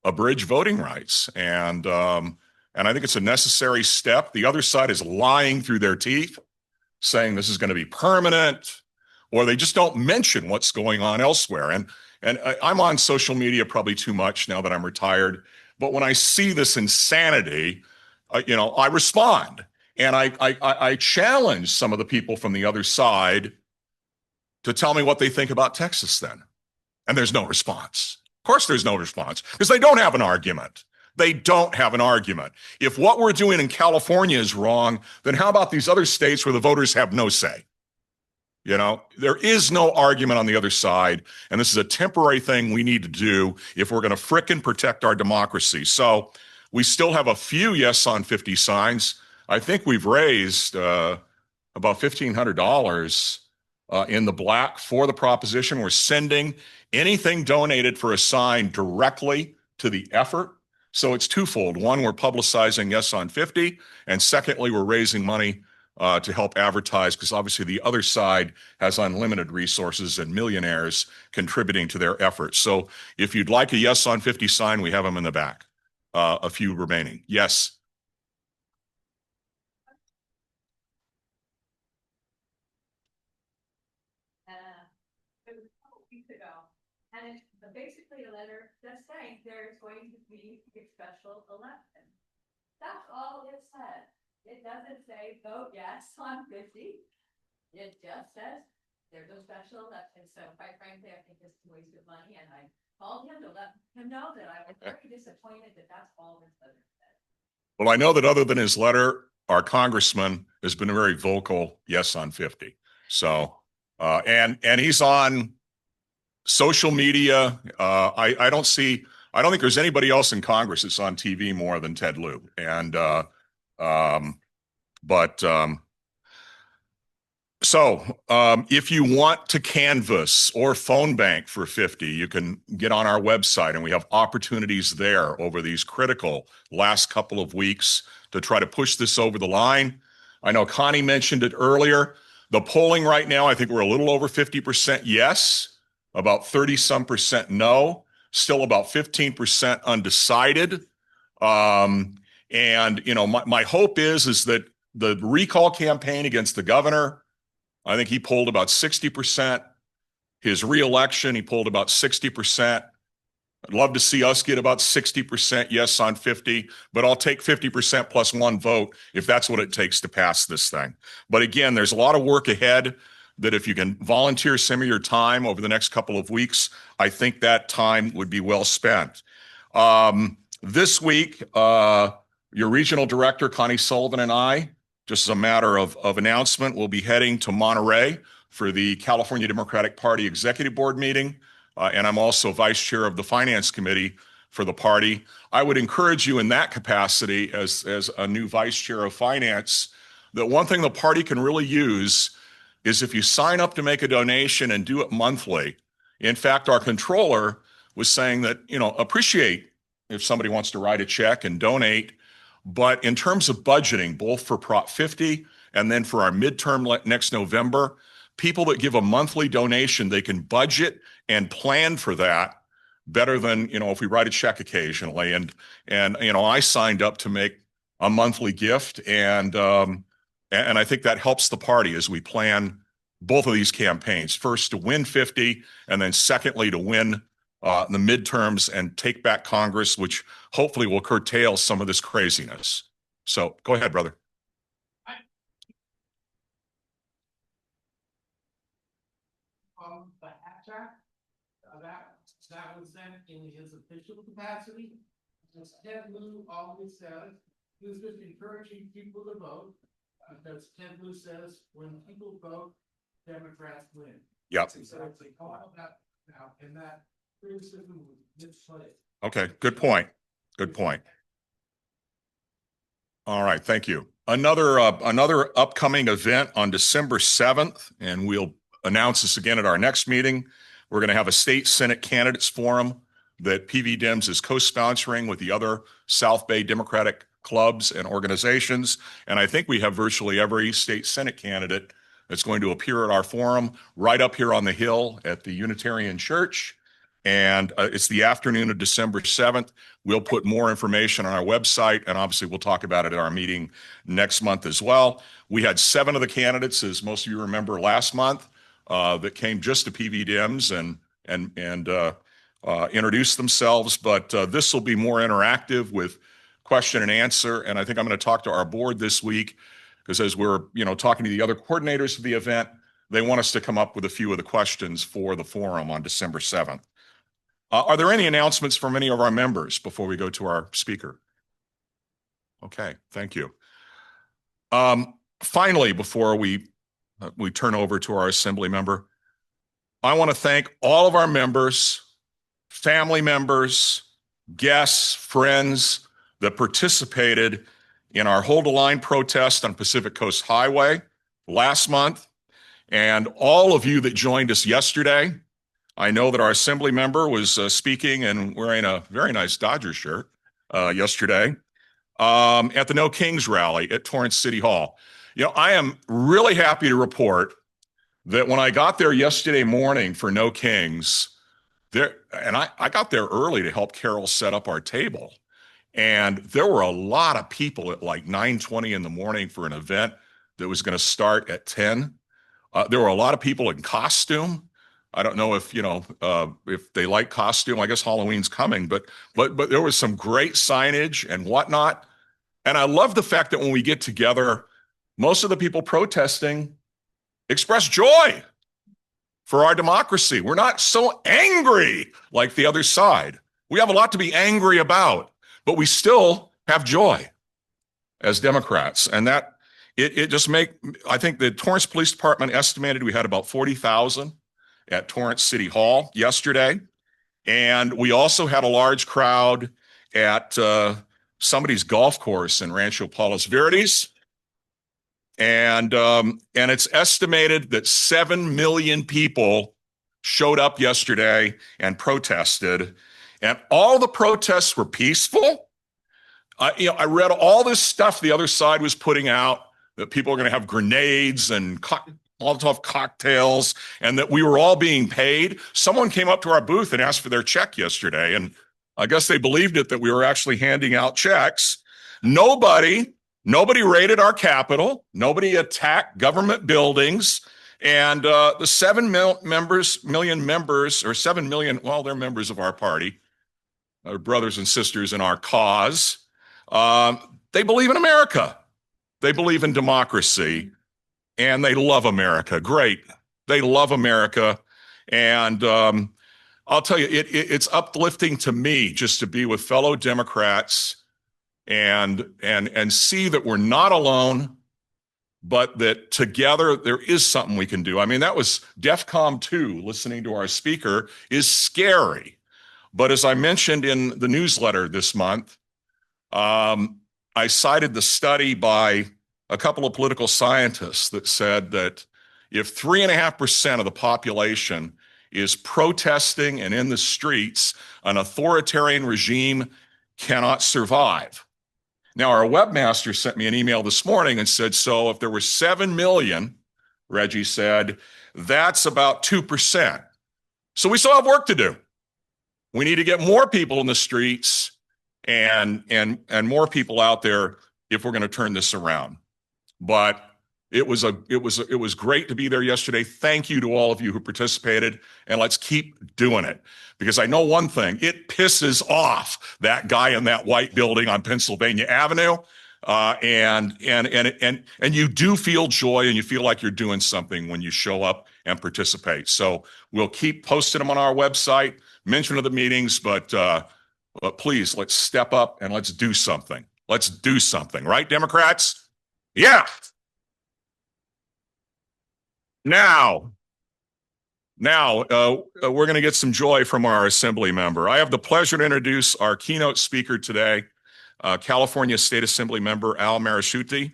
abridge voting rights. And I think it's a necessary step. The other side is lying through their teeth, saying this is going to be permanent, or they just don't mention what's going on elsewhere. And I'm on social media probably too much now that I'm retired, but when I see this insanity, I respond, and I challenge some of the people from the other side to tell me what they think about Texas then. And there's no response. Of course there's no response, because they don't have an argument. They don't have an argument. If what we're doing in California is wrong, then how about these other states where the voters have no say? There is no argument on the other side, and this is a temporary thing we need to do if we're going to frickin' protect our democracy. So we still have a few yes on 50 signs. I think we've raised about $1,500 in the black for the proposition. We're sending anything donated for a sign directly to the effort. So it's twofold. One, we're publicizing yes on 50, and secondly, we're raising money to help advertise, because obviously the other side has unlimited resources and millionaires contributing to their efforts. So if you'd like a yes on 50 sign, we have them in the back. A few remaining. Yes. It was a couple weeks ago, and it's basically a letter just saying there's going to be a special election. That's all it said. It doesn't say vote yes on 50. It just says there's a special election. So quite frankly, I think it's a waste of money, and I called him to let him know that I was very disappointed that that's all this letter said. Well, I know that other than his letter, our congressman has been very vocal yes on 50. So and he's on social media. I don't think there's anybody else in Congress that's on TV more than Ted Lieu. And if you want to canvass or phone bank for 50, you can get on our website, and we have opportunities there over these critical last couple of weeks to try to push this over the line. I know Connie mentioned it earlier, The polling right now, I think we're a little over 50% yes, about 30-some% no, still about 15% undecided. And my hope is that the recall campaign against the governor, I think he polled about 60%. His reelection, he polled about 60%. I'd love to see us get about 60% yes on 50, but I'll take 50% plus one vote if that's what it takes to pass this thing. But again, there's a lot of work ahead that if you can volunteer some of your time over the next couple of weeks, I think that time would be well spent. This week, your regional director, Connie Sullivan, and I, just as a matter of announcement, will be heading to Monterey for the California Democratic Party Executive Board meeting. And I'm also vice chair of the finance committee for the party. I would encourage you in that capacity as a new vice chair of finance, that one thing the party can really use is if you sign up to make a donation and do it monthly. In fact, our controller was saying that, appreciate if somebody wants to write a check and donate, but in terms of budgeting, both for Prop 50 and then for our midterm next November, people that give a monthly donation, they can budget and plan for that better than, if we write a check occasionally. And I signed up to make a monthly gift, and I think that helps the party as we plan both of these campaigns. First, to win 50, and then secondly, to win the midterms and take back Congress, which hopefully will curtail some of this craziness. So go ahead, brother. The hashtag that was sent in his official capacity. As Ted Lieu always says, he was just encouraging people to vote, because Ted Lieu says when people vote, Democrats win. Yep. So it's all about now, and that criticism was misplaced. Okay, good point. Good point. All right, thank you. Another upcoming event on December 7th, and we'll announce this again at our next meeting. We're going to have a state Senate candidates forum that PV Dems is co-sponsoring with the other South Bay Democratic clubs and organizations. And I think we have virtually every state Senate candidate that's going to appear at our forum right up here on the hill at the Unitarian Church. And it's the afternoon of December 7th. We'll put more information on our website, and obviously we'll talk about it at our meeting next month as well. We had 7 of the candidates, as most of you remember, last month that came just to PV Dems and introduced themselves. But this will be more interactive with question and answer. And I think I'm going to talk to our board this week, because as we're talking to the other coordinators of the event, they want us to come up with a few of the questions for the forum on December 7th. Are there any announcements from any of our members before we go to our speaker? Okay, thank you. Finally, before we turn over to our assembly member, I want to thank all of our members, family members, guests, friends that participated in our Hold the Line protest on Pacific Coast Highway last month, and all of you that joined us yesterday. I know that our assembly member was speaking and wearing a very nice Dodger shirt yesterday at the No Kings rally at Torrance City Hall. I am really happy to report that when I got there yesterday morning for No Kings, I got there early to help Carol set up our table. And there were a lot of people at like 9:20 in the morning for an event that was going to start at 10. There were a lot of people in costume. I don't know if if they like costume. I guess Halloween's coming, but there was some great signage and whatnot. And I love the fact that when we get together, most of the people protesting express joy for our democracy. We're not so angry like the other side. We have a lot to be angry about, but we still have joy as Democrats. And that it just I think the Torrance Police Department estimated we had about 40,000 at Torrance City Hall yesterday. And we also had a large crowd at somebody's golf course in Rancho Palos Verdes. And it's estimated that 7 million people showed up yesterday and protested. And all the protests were peaceful. I read all this stuff the other side was putting out, that people are going to have grenades and Molotov cocktails and that we were all being paid. Someone came up to our booth and asked for their check yesterday. And I guess they believed it that we were actually handing out checks. Nobody raided our Capitol. Nobody attacked government buildings. And the 7 million members, or 7 million, well, they're members of our party, our brothers and sisters in our cause. They believe in America. They believe in democracy, and they love America. Great. They love America. And I'll tell you, it's uplifting to me just to be with fellow Democrats and see that we're not alone, but that together there is something we can do. I mean, that was DEFCON 2, listening to our speaker, is scary. But as I mentioned in the newsletter this month, I cited the study by a couple of political scientists that said that if 3.5% of the population is protesting and in the streets, an authoritarian regime cannot survive. Now, our webmaster sent me an email this morning and said, so if there were 7 million, Reggie said, that's about 2%. So we still have work to do. We need to get more people in the streets and more people out there if we're going to turn this around. But it was great to be there yesterday. Thank you to all of you who participated, and let's keep doing it. Because I know one thing, it pisses off that guy in that white building on Pennsylvania Avenue. And you do feel joy and you feel like you're doing something when you show up and participate. So we'll keep posting them on our website, mention of the meetings, but please, let's step up and let's do something. Let's do something, right, Democrats? Yeah. Now, we're going to get some joy from our Assembly member. I have the pleasure to introduce our keynote speaker today, California State Assembly member Al Muratsuchi,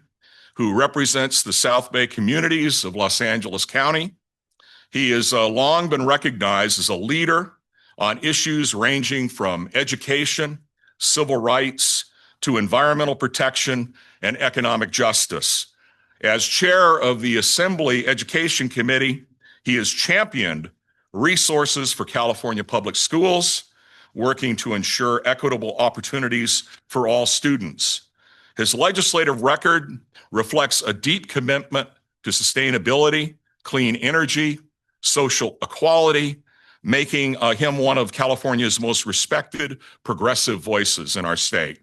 who represents the South Bay communities of Los Angeles County. He has long been recognized as a leader on issues ranging from education, civil rights, to environmental protection and economic justice. As chair of the Assembly Education Committee, he has championed resources for California public schools, working to ensure equitable opportunities for all students. His legislative record reflects a deep commitment to sustainability, clean energy, social equality, making him one of California's most respected progressive voices in our state.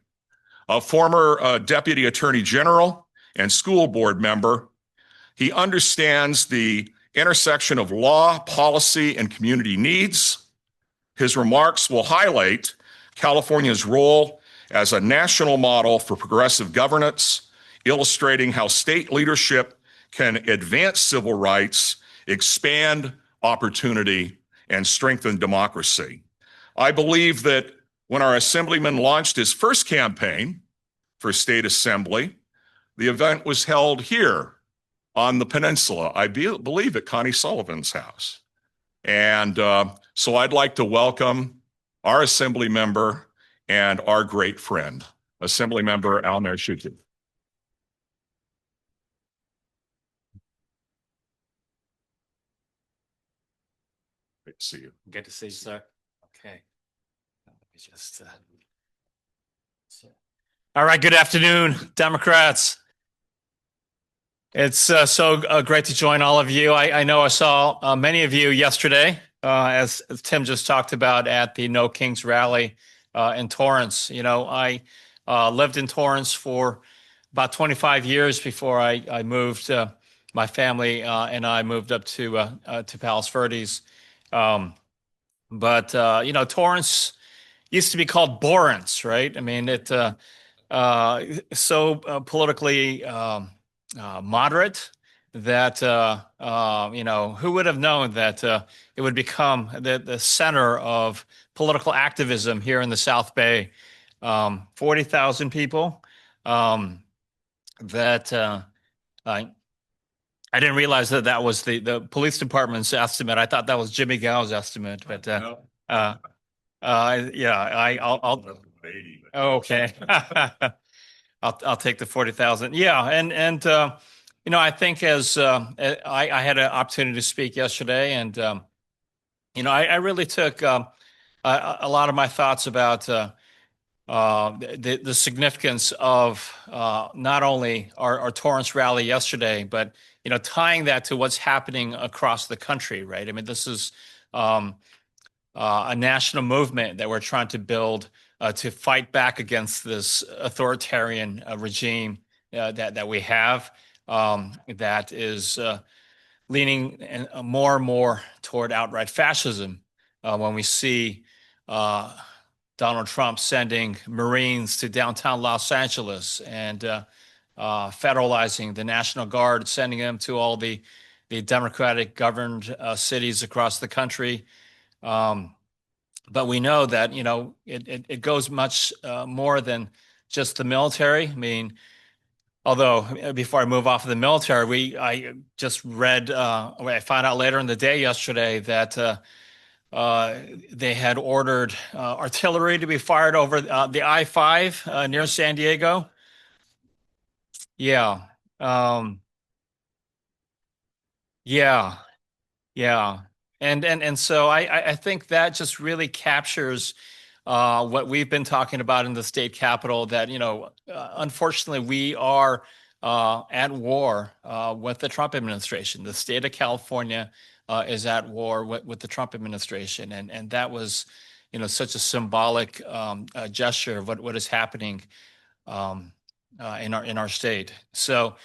A former Deputy Attorney General and school board member, he understands the intersection of law, policy, and community needs. His remarks will highlight California's role as a national model for progressive governance, illustrating how state leadership can advance civil rights, expand opportunity, and strengthen democracy. I believe that when our Assemblyman launched his first campaign for state assembly, the event was held here on the peninsula, I believe at Connie Sullivan's house. And so I'd like to welcome our Assembly member and our great friend, Assemblymember Al Muratsuchi. Great to see you. Good to see you, sir. Okay. Let me just, all right, good afternoon, Democrats. It's so great to join all of you. I know I saw many of you yesterday, as Tim just talked about at the No Kings rally in Torrance. You know, I lived in Torrance for about 25 years before I moved. My family and I moved up to Palos Verdes. But you know, Torrance used to be called Borrance, right? I mean, it so politically moderate that you know, who would have known that it would become the center of political activism here in the South Bay. 40,000 people. That I didn't realize that was the police department's estimate. I thought that was Jimmy Gao's estimate, but yeah, I'll okay. I'll take the 40,000. Yeah, and I think as I had an opportunity to speak yesterday, and I really took a lot of my thoughts about the significance of not only our Torrance rally yesterday, but tying that to what's happening across the country, right? I mean, this is a national movement that we're trying to build to fight back against this authoritarian regime that we have, that is leaning more and more toward outright fascism. When we see Donald Trump sending Marines to downtown Los Angeles and federalizing the National Guard, sending them to all the Democratic governed cities across the country. But we know that, it goes much more than just the military. I mean, although before I move off of the military, I just read, I found out later in the day yesterday that they had ordered artillery to be fired over the I-5 near San Diego. Yeah. Yeah. Yeah. And so I think that just really captures what we've been talking about in the state capitol, that, unfortunately, we are at war with the Trump administration. The state of California is at war with the Trump administration. And that was, such a symbolic gesture of what is happening in our state. So,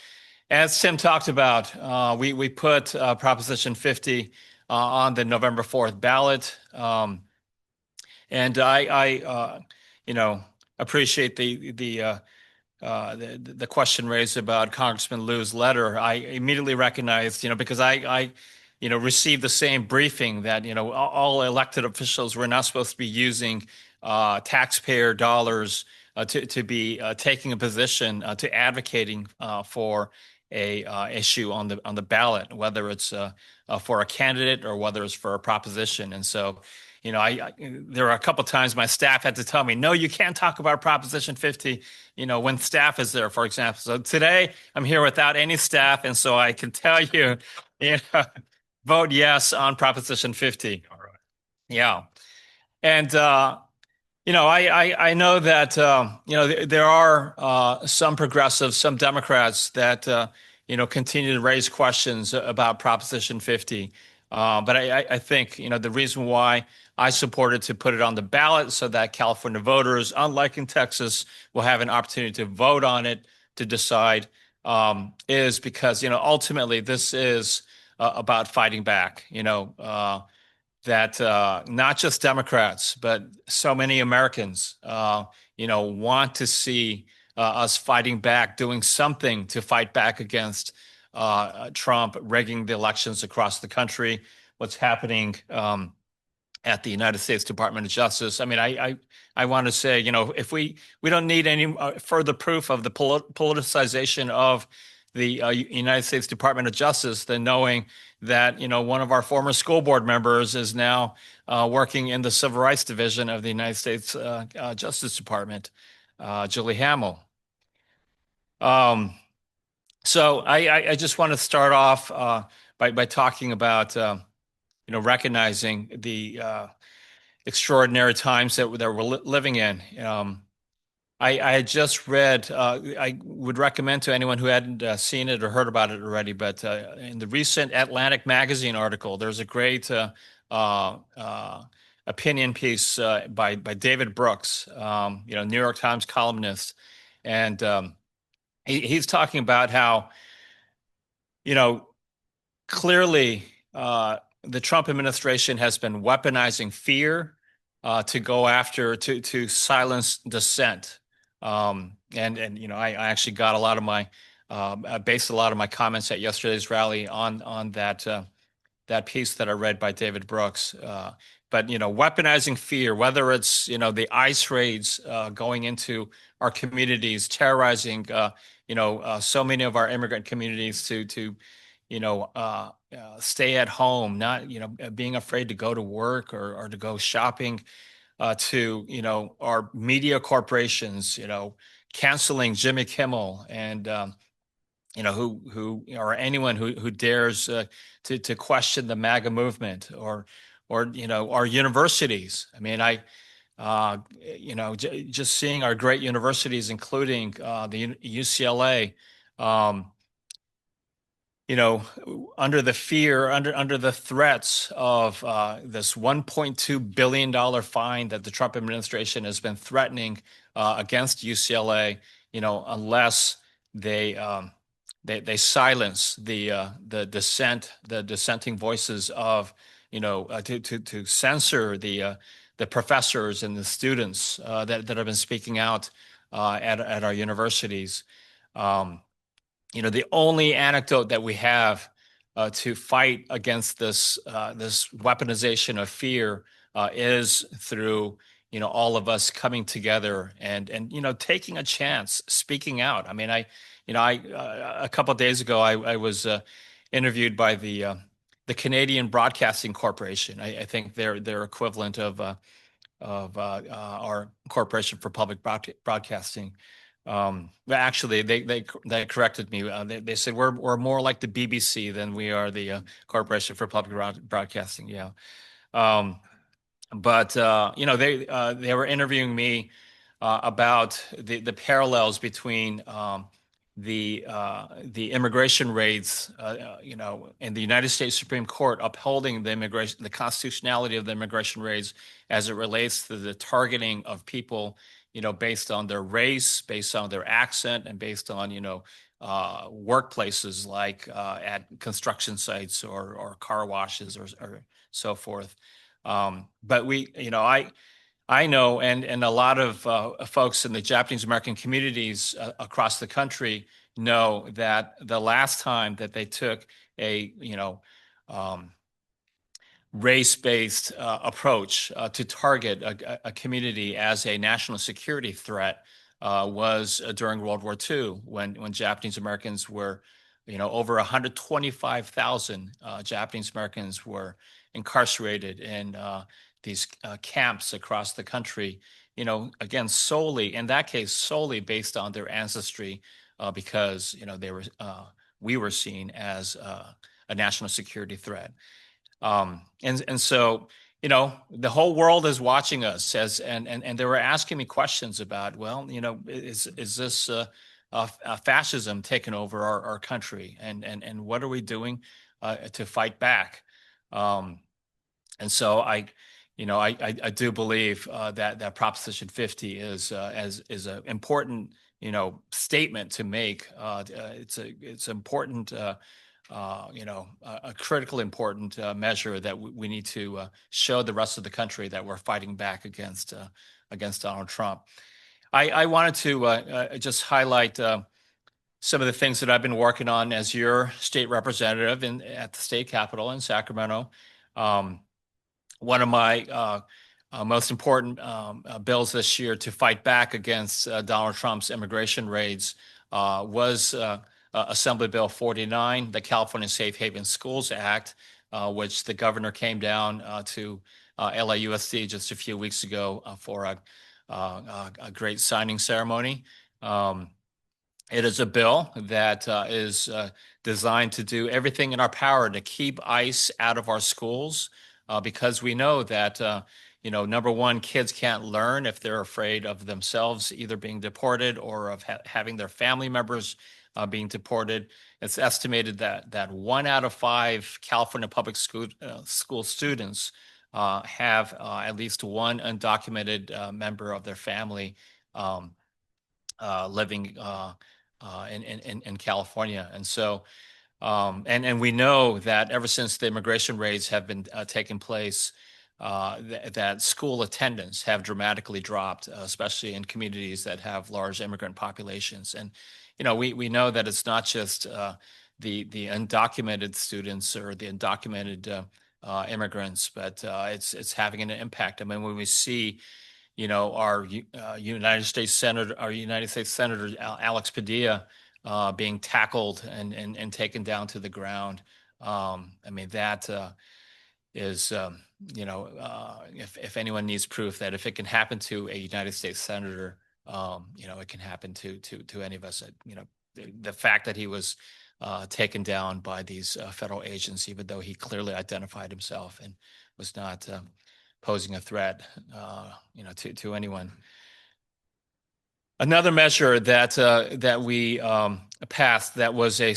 as Tim talked about, we put Proposition 50 on the November 4th ballot. And I appreciate the question raised about Congressman Liu's letter. I immediately recognized, because I received the same briefing that, all elected officials were not supposed to be using taxpayer dollars to be taking a position to advocating for a issue on the ballot, whether it's for a candidate or whether it's for a proposition. And so, there are a couple of times my staff had to tell me, no, you can't talk about Proposition 50, when staff is there, for example. So today I'm here without any staff. And so I can tell you, vote yes on Proposition 50. All right. Yeah. And, I know that, there are some progressives, some Democrats that, continue to raise questions about Proposition 50. But I think, the reason why I supported to put it on the ballot so that California voters, unlike in Texas, will have an opportunity to vote on it to decide, is because, ultimately this is about fighting back, that not just Democrats, but so many Americans, want to see us fighting back, doing something to fight back against Trump rigging the elections across the country, what's happening at the United States Department of Justice. I mean, I want to say, if we don't need any further proof of the politicization of the United States Department of Justice than knowing that, one of our former school board members is now working in the Civil Rights Division of the United States Justice Department, Julie Hamill. So I just want to start off by talking about, recognizing the extraordinary times that we're living in. I had just read, I would recommend to anyone who hadn't seen it or heard about it already, but in the recent Atlantic Magazine article, there's a great opinion piece by David Brooks, New York Times columnist. And he's talking about how, clearly the Trump administration has been weaponizing fear to go after, to silence dissent. I actually got a lot of my, based a lot of my comments at yesterday's rally on that piece that I read by David Brooks. But, weaponizing fear, whether it's, the ICE raids going into our communities, terrorizing, so many of our immigrant communities to stay at home, not, being afraid to go to work or to go shopping, to, our media corporations, canceling Jimmy Kimmel and or anyone who dares to question the MAGA movement or our universities. I mean, just seeing our great universities, including the UCLA, under the fear, under the threats of this $1.2 billion fine that the Trump administration has been threatening against UCLA, unless they silence the dissenting voices of, to censor the professors and the students that have been speaking out at our universities. The only anecdote that we have to fight against this weaponization of fear is through all of us coming together and taking a chance, speaking out. I mean, a couple of days ago I was interviewed by the Canadian Broadcasting Corporation. I think they're equivalent of our Corporation for Public Broadcasting. Actually, they corrected me. They said we're more like the BBC than we are the Corporation for Public Broadcasting. Yeah. But they were interviewing me about the parallels between the immigration raids, in the United States Supreme Court upholding the constitutionality of the immigration raids as it relates to the targeting of people, based on their race, based on their accent, and based on, workplaces like at construction sites or car washes or so forth. But I know, and a lot of folks in the Japanese American communities across the country know that the last time that they took a race-based approach to target a community as a national security threat was during World War II, when Japanese Americans were, over 125,000 Japanese Americans were incarcerated in these camps across the country, again, in that case, solely based on their ancestry, because, we were seen as a national security threat. And so, the whole world is watching us and they were asking me questions about, well, is this fascism taking over our country, and what are we doing to fight back? And so I do believe that Proposition 50 is an important, statement to make. It's important, a critical important measure that we need to show the rest of the country that we're fighting back against Donald Trump. I wanted to just highlight some of the things that I've been working on as your state representative at the state capitol in Sacramento. One of my most important bills this year to fight back against Donald Trump's immigration raids was Assembly Bill 49, the California Safe Haven Schools Act, which the governor came down to LAUSD just a few weeks ago for a great signing ceremony. It is a bill that is designed to do everything in our power to keep ICE out of our schools, because we know that, number one, kids can't learn if they're afraid of themselves either being deported or of having their family members being deported. It's estimated that 1 out of 5 California public school students have at least one undocumented member of their family living in California. And so, and we know that ever since the immigration raids have been taking place, that school attendance have dramatically dropped, especially in communities that have large immigrant populations. And we know that it's not just the undocumented students or the undocumented immigrants, but it's having an impact. I mean, when we see, our United States Senator Alex Padilla being tackled and taken down to the ground, I mean, that is, if anyone needs proof that if it can happen to a United States senator, it can happen to any of us. the fact that he was taken down by these federal agents, even though he clearly identified himself and was not posing a threat, to anyone. Another measure that we passed that was a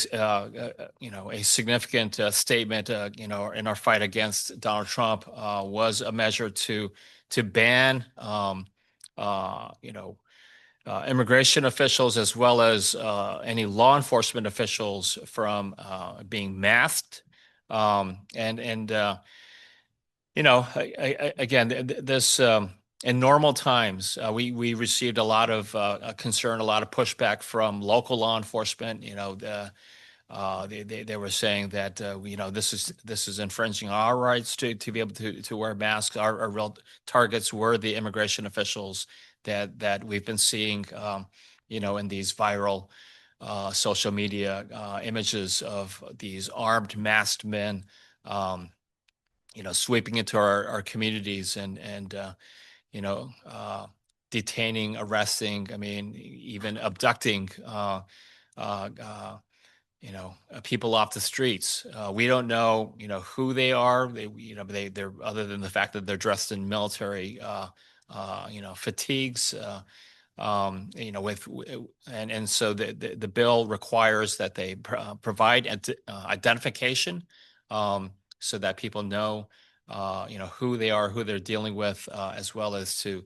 significant statement, in our fight against Donald Trump, was a measure to ban, immigration officials as well as any law enforcement officials from being masked, this. In normal times, we received a lot of concern, a lot of pushback from local law enforcement. They were saying that this is infringing our rights to be able to wear masks. Our real targets were the immigration officials that we've been seeing, in these viral social media images of these armed, masked men, sweeping into our communities and detaining, arresting, even abducting, people off the streets. We don't know, who they are. They're other than the fact that they're dressed in military, fatigues. So the bill requires that they provide identification, so that people know who they are, who they're dealing with, as well as to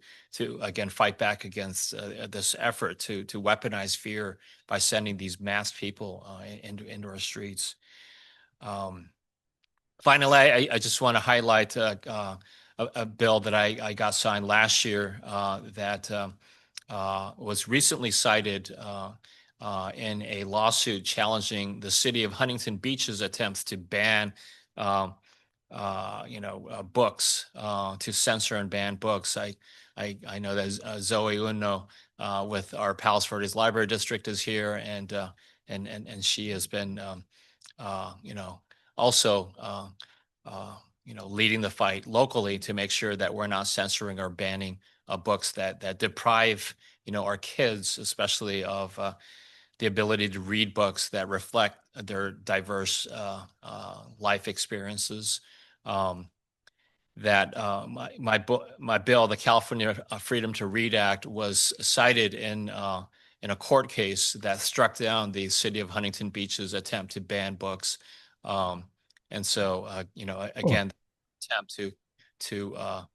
again fight back against this effort to weaponize fear by sending these masked people into our streets. Finally, I just want to highlight a bill that I got signed last year that was recently cited in a lawsuit challenging the city of Huntington Beach's attempts to ban books, to censor and ban books. I know that Zoe Uno with our Palos Verdes Library District is here, and she has been also leading the fight locally to make sure that we're not censoring or banning books that deprive our kids, especially of the ability to read books that reflect their diverse life experiences. My bill, the California Freedom to Read Act, was cited in a court case that struck down the city of Huntington Beach's attempt to ban books. Again, attempt to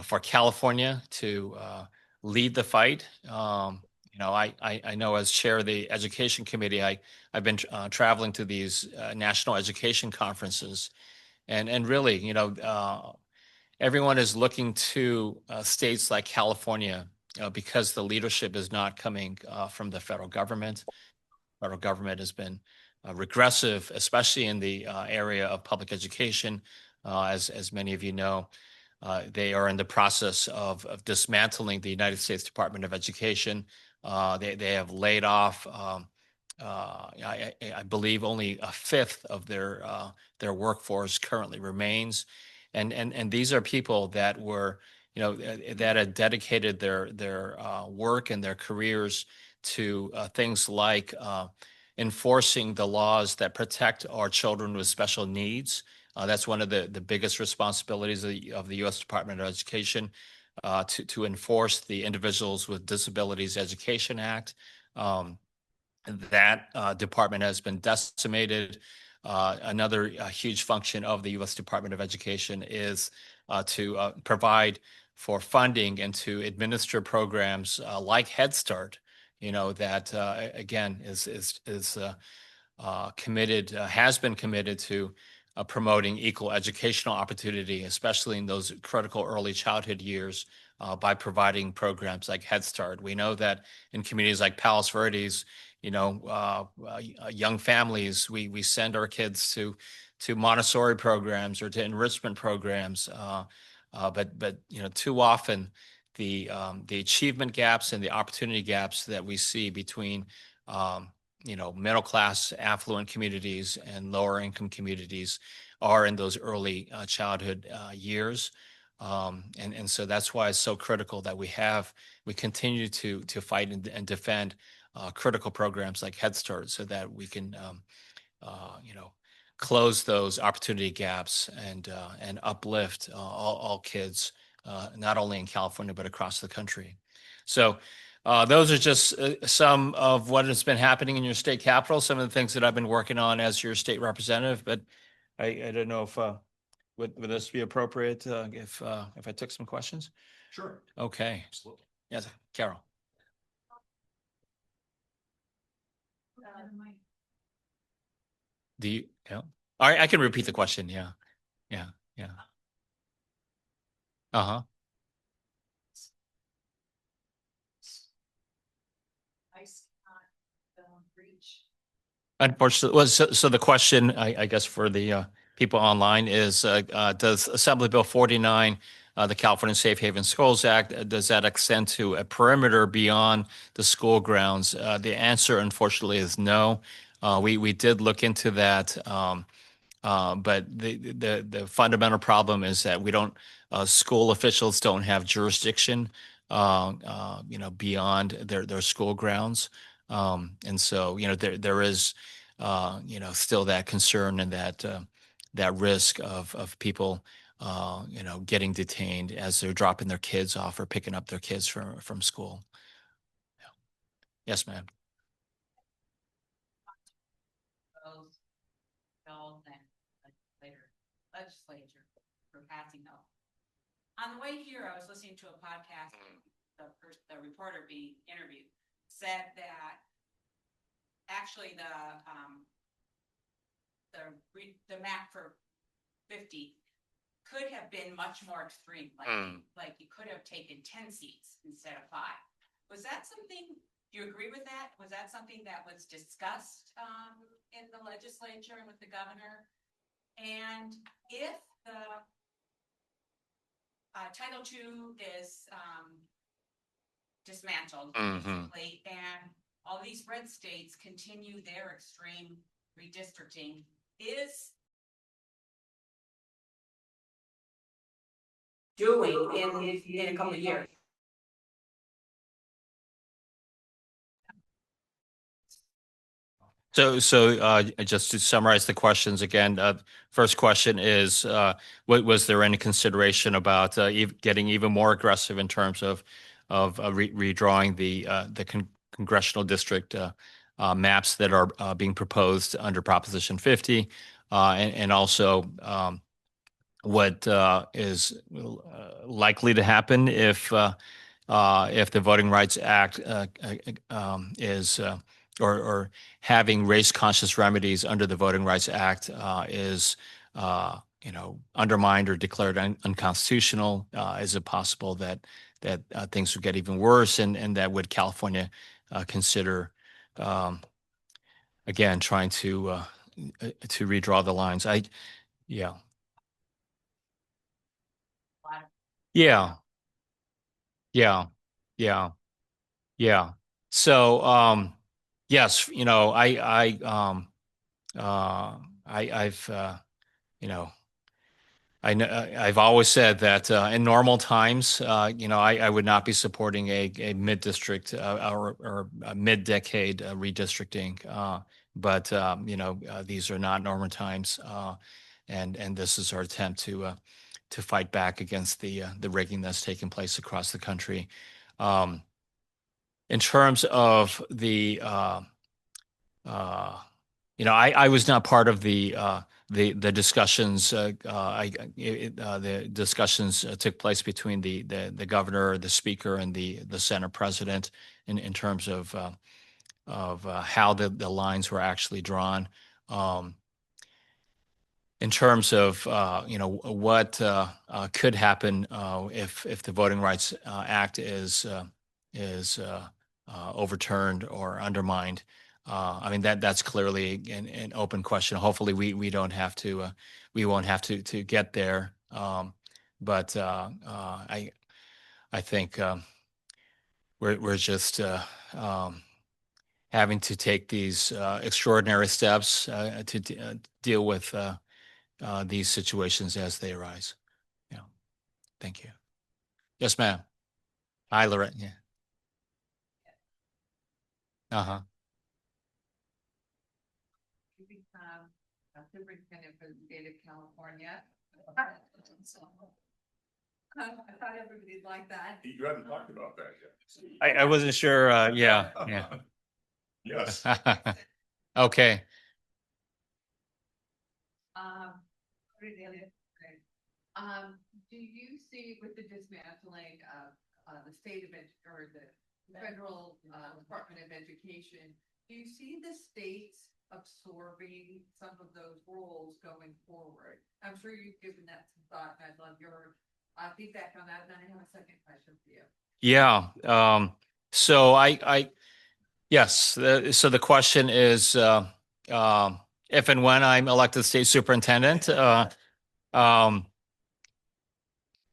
for California to lead the fight. I know as chair of the education committee, I've been traveling to these national education conferences, and really, everyone is looking to states like California because the leadership is not coming from the federal government. Federal government has been regressive, especially in the area of public education. As many of you know, they are in the process of dismantling the United States Department of Education. They have laid off, I believe, only a fifth of their workforce currently remains, and these are people that were, that had dedicated their work and their careers to things like enforcing the laws that protect our children with special needs. That's one of the biggest responsibilities of the U.S. Department of Education, to enforce the Individuals with Disabilities Education Act. That department has been decimated. Another huge function of the U.S. Department of Education is to provide for funding and to administer programs like Head Start, that again is committed, has been committed to promoting equal educational opportunity, especially in those critical early childhood years, by providing programs like Head Start. We know that in communities like Palos Verdes, young families, we send our kids to Montessori programs or to enrichment programs, but too often the achievement gaps and the opportunity gaps that we see between middle class affluent communities and lower income communities are in those early childhood years. And so that's why it's so critical that we continue to fight and defend critical programs like Head Start so that we can, close those opportunity gaps and uplift all kids, not only in California, but across the country. So those are just some of what has been happening in your state capital, some of the things that I've been working on as your state representative. But I don't know if would this be appropriate if I took some questions? Sure. Okay. Absolutely. Yes, Carol. Do you? Yeah. All right, I can repeat the question. Yeah. Yeah. Yeah. Uh-huh. Unfortunately, well, so the question, I guess, for the people online is, does Assembly Bill 49, the California Safe Haven Schools Act, does that extend to a perimeter beyond the school grounds? The answer, unfortunately, is no. We did look into that, but the fundamental problem is that we don't, school officials don't have jurisdiction, beyond their school grounds. And so, there is, still that concern and that risk of people, getting detained as they're dropping their kids off or picking up their kids from school. Yeah. Yes, ma'am. Legislature for passing those. On the way here, I was listening to a podcast. The reporter being interviewed said that actually the map for 50 could have been much more extreme. Like you could have taken 10 seats instead of 5. Was that something? Do you agree with that? Was that something that was discussed in the legislature and with the governor? And if the Title II is dismantled, basically, and all these red states continue their extreme redistricting, is doing in a couple of years. So just to summarize the questions again, first question is, was there any consideration about getting even more aggressive in terms of redrawing the congressional district maps that are being proposed under Proposition 50, and also what is likely to happen if the Voting Rights Act is or having race-conscious remedies under the Voting Rights Act is undermined or declared unconstitutional? Is it possible that things would get even worse, and that would California consider again trying to redraw the lines? Yeah. Yeah. Yeah. Yeah. Yeah. So, yes, I've, I know I've always said that in normal times, I would not be supporting a mid-district or a mid-decade redistricting. But these are not normal times, and this is our attempt to fight back against the rigging that's taking place across the country. In terms of the, I was not part of the discussions. The discussions took place between the governor, the speaker, and the Senate president in terms of how the lines were actually drawn. In terms of what could happen if the Voting Rights Act is overturned or undermined. I mean, that's clearly an open question. Hopefully we don't have to, we won't have to get there. But I think we're just having to take these extraordinary steps to deal with these situations as they arise. Yeah. Thank you. Yes, ma'am. Hi, Lorette. Yeah. Uh-huh. You become a superintendent for the state of California. I thought everybody'd like that. You haven't talked about that yet. I wasn't sure. Yeah. Yes. Okay. Do you see with the dismantling of the state of or the federal Department of Education, do you see the states absorbing some of those roles going forward? I'm sure you've given that some thought, and I'd love your feedback on that. And then I have a second question for you. Yeah. So yes. So the question is, if and when I'm elected state superintendent,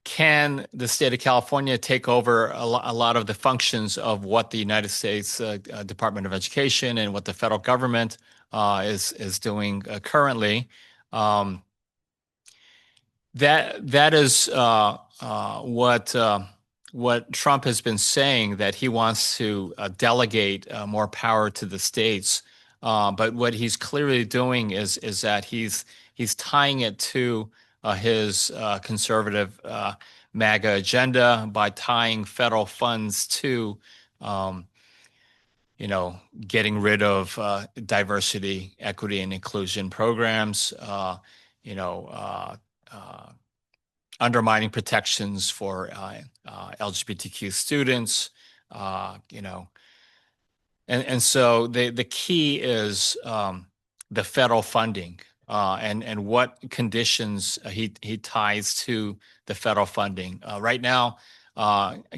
can the state of California take over a lot of the functions of what the United States Department of Education and what the federal government is doing currently? That is what Trump has been saying, that he wants to delegate more power to the states. But what he's clearly doing is that he's tying it to his conservative MAGA agenda by tying federal funds to, getting rid of diversity, equity, and inclusion programs. Undermining protections for LGBTQ students, and so the key is the federal funding and what conditions he ties to the federal funding. Right now,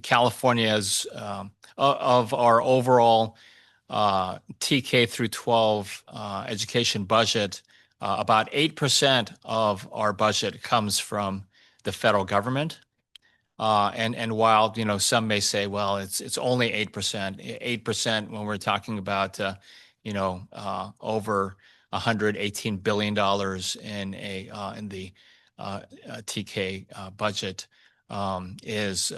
California's of our overall TK through 12 education budget, about 8% of our budget comes from the federal government. And while, some may say, well, it's only 8%, 8% when we're talking about, over $118 billion in the TK budget is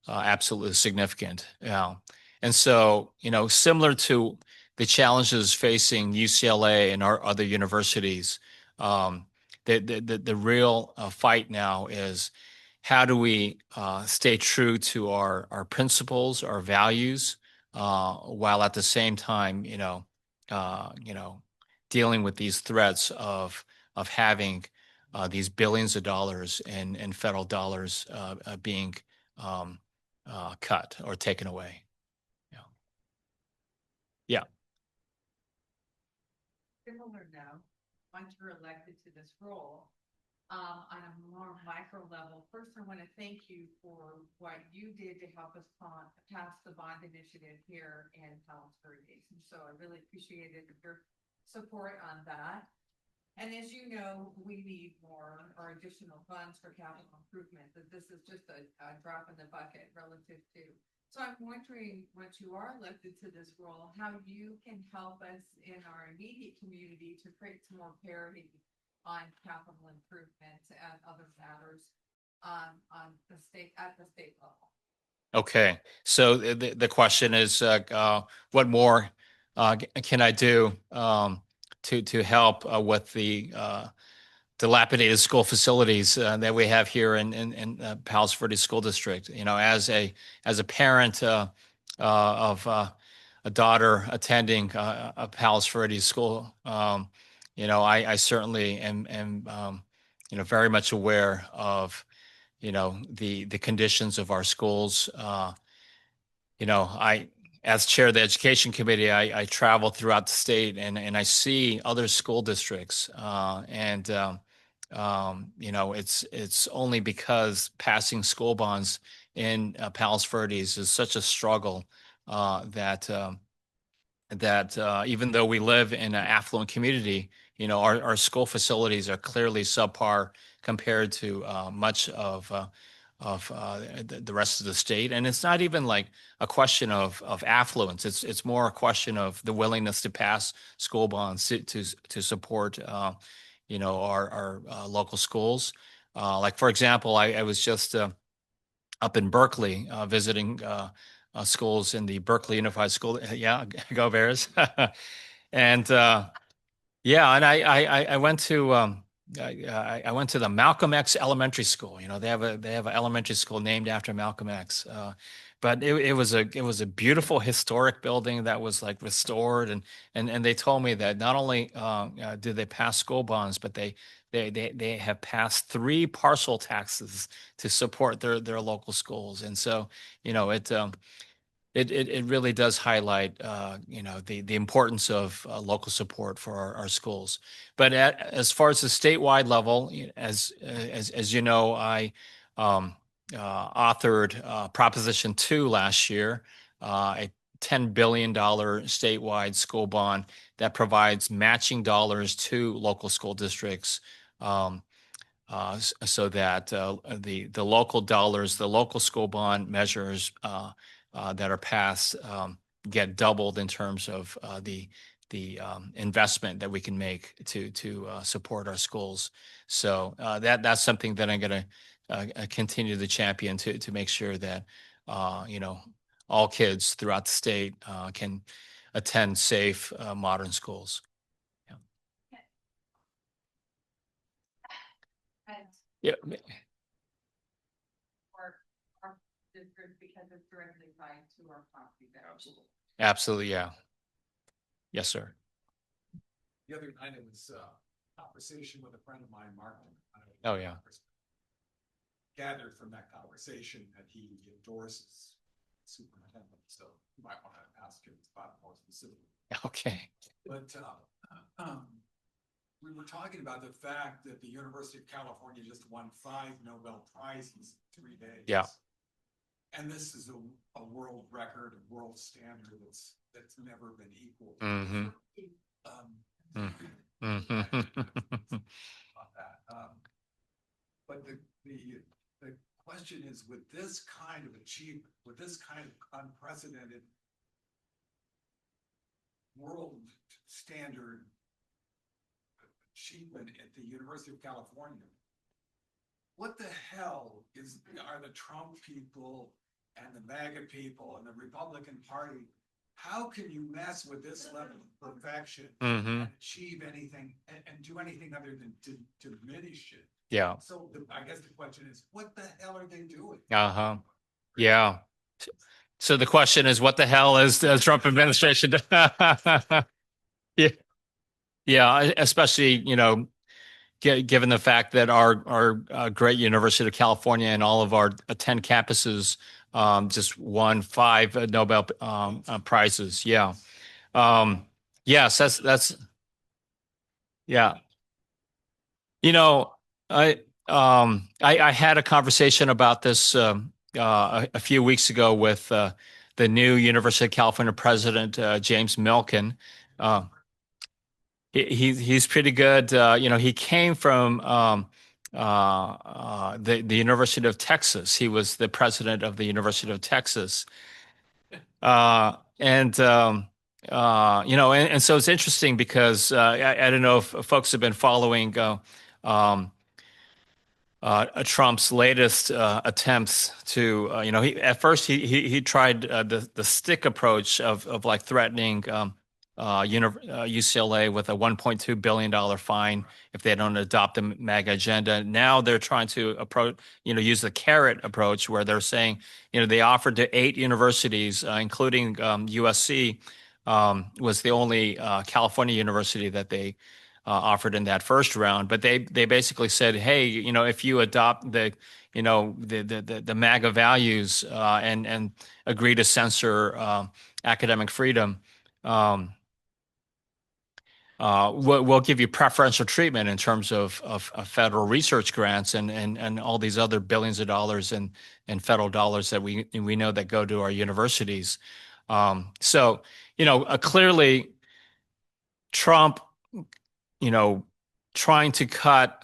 absolutely significant. Yeah. And so, similar to the challenges facing UCLA and our other universities, the real fight now is, how do we stay true to our principles, our values, while at the same time, dealing with these threats of having these billions of dollars in federal dollars being cut or taken away. Yeah. Similar note, once you're elected to this role, on a more micro level, first I want to thank you for what you did to help us pass the bond initiative here in Palos Verdes. And so I really appreciated your support on that. And as you know, we need more or additional funds for capital improvement, but this is just a drop in the bucket relative to. So I'm wondering, once you are elected to this role, how you can help us in our immediate community to create some more parity on capital improvements and other matters at the state level. Okay. So the question is, what more can I do to help with the dilapidated school facilities that we have here in Palos Verdes School District? As a parent of a daughter attending a Palos Verdes school, I certainly am very much aware of the conditions of our schools. As chair of the education committee, I travel throughout the state and I see other school districts, it's only because passing school bonds in Palos Verdes is such a struggle that even though we live in an affluent community, our school facilities are clearly subpar compared to much of the rest of the state. And it's not even like a question of affluence. It's more a question of the willingness to pass school bonds to support our local schools. Like, for example, I was just up in Berkeley visiting schools in the Berkeley Unified School. Yeah, go Bears. And yeah, and I went to I went to the Malcolm X Elementary School. You know, they have an elementary school named after Malcolm X. But it was a beautiful historic building that was like restored, and they told me that not only did they pass school bonds, but they have passed 3 parcel taxes to support their local schools. And so, you know, it really does highlight, you know, the importance of local support for our schools. But as far as the statewide level, as you know, I authored Proposition 2 last year, a $10 billion statewide school bond that provides matching dollars to local school districts, so that the local dollars, the local school bond measures that are passed get doubled in terms of the investment that we can make to support our schools. So that's something that I'm going to continue to champion to make sure that you know, all kids throughout the state can attend safe, modern schools. Yeah. Our district, because it's directly tied to our property. Absolutely. Yeah. Yes, sir. The other night, it was a conversation with a friend of mine, Mark. Oh, yeah. Gathered from that conversation that he endorses superintendent, so you might want to ask him about more specifically. Okay. But we were talking about the fact that the University of California just won 5 Nobel Prizes in 3 days. Yeah. And this is a world record, a world standard that's never been equal. Mm-hmm. But the question is, with this kind of achievement, with this kind of unprecedented world standard achievement at the University of California, what the hell are the Trump people and the MAGA people and the Republican Party? How can you mess with this level of perfection and achieve anything and do anything other than to diminish it? Yeah. So I guess the question is, what the hell are they doing? Yeah. So the question is, what the hell is the Trump administration? Yeah. Yeah. Especially, you know, given the fact that our great University of California and all of our 10 campuses just won 5 Nobel prizes. Yeah. Yes, that's yeah. You know, I had a conversation about this a few weeks ago with the new University of California president, James Milken. He's pretty good. You know, he came from the University of Texas. He was the president of the University of Texas. You know, and so it's interesting because I don't know if folks have been following Trump's latest attempts to, you know, at first he tried the stick approach of like threatening UCLA with a $1.2 billion fine if they don't adopt the MAGA agenda. Now they're trying to use the carrot approach, where they're saying, you know, they offered to 8 universities, including USC, was the only California university that they offered in that first round. But they basically said, hey, you know, if you adopt the MAGA values and agree to censor academic freedom, we'll give you preferential treatment in terms of federal research grants and all these other billions of dollars in federal dollars that we know that go to our universities. So, you know, clearly Trump, you know, trying to cut.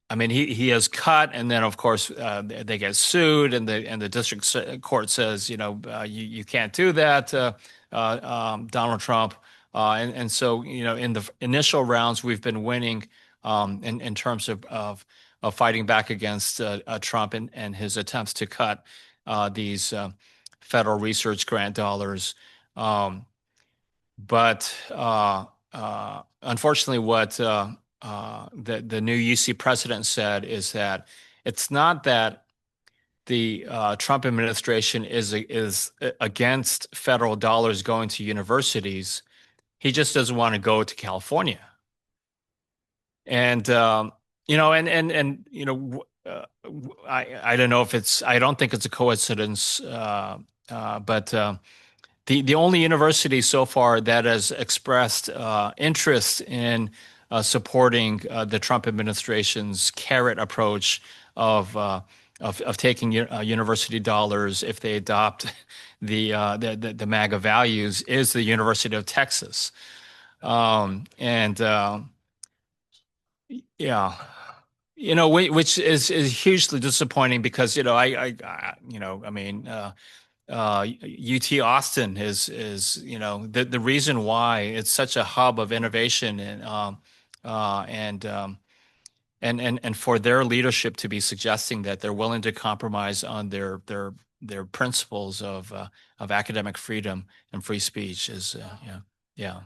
I mean, he has cut, and then of course they get sued, and the district court says, you know, you can't do that, Donald Trump. And so, you know, in the initial rounds, we've been winning in terms of fighting back against Trump and his attempts to cut these federal research grant dollars. But unfortunately, what the new UC president said is that it's not that the Trump administration is against federal dollars going to universities. He just doesn't want to go to California. And I don't know if I don't think it's a coincidence, but the only university so far that has expressed interest in supporting the Trump administration's carrot approach of taking university dollars if they adopt the MAGA values is the University of Texas, yeah, which is hugely disappointing because I mean. UT Austin is the reason why it's such a hub of innovation and for their leadership to be suggesting that they're willing to compromise on their principles of academic freedom and free speech is yeah.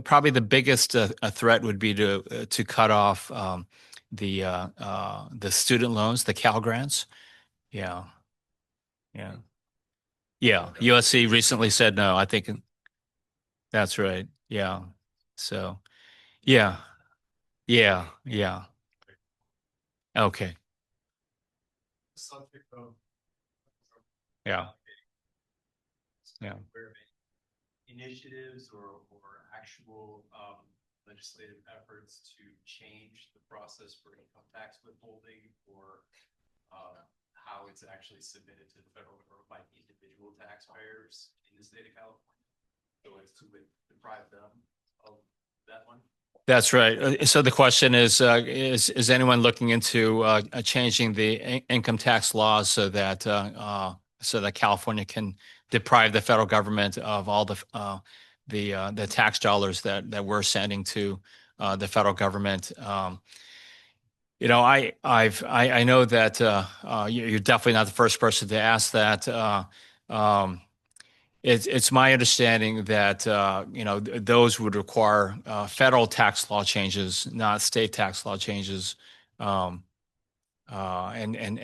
Probably the biggest threat would be to cut off the student loans, the Cal grants. Yeah. USC recently said no. I think that's right. Yeah. So, yeah. Okay. Yeah. Initiatives or actual legislative efforts to change the process for income tax withholding or how it's actually submitted to the federal government by individual taxpayers in the state of California, so as to deprive them of that one? That's right. So the question is anyone looking into changing the income tax laws so that California can deprive the federal government of all the tax dollars that we're sending to the federal government? I know that you're definitely not the first person to ask that. It's my understanding that those would require federal tax law changes, not state tax law changes, and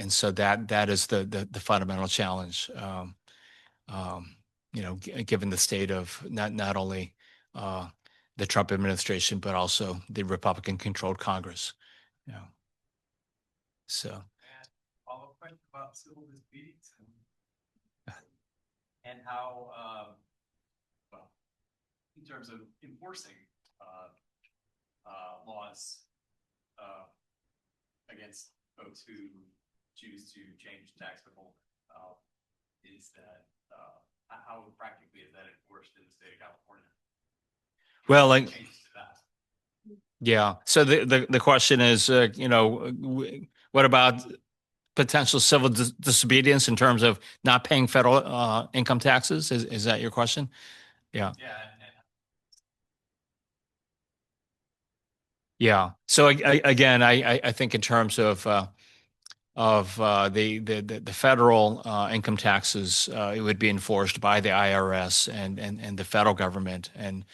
so that is the fundamental challenge. Given the state of not only the Trump administration but also the Republican-controlled Congress. So. Follow-up question about civil disobedience and how, well, in terms of enforcing laws against folks who choose to change tax withholding, is that how practically is that enforced in the state of California? Well, yeah. So the question is, what about potential civil disobedience in terms of not paying federal income taxes? Is that your question? Yeah. Yeah. So again, I think in terms of the federal income taxes, it would be enforced by the IRS and the federal government and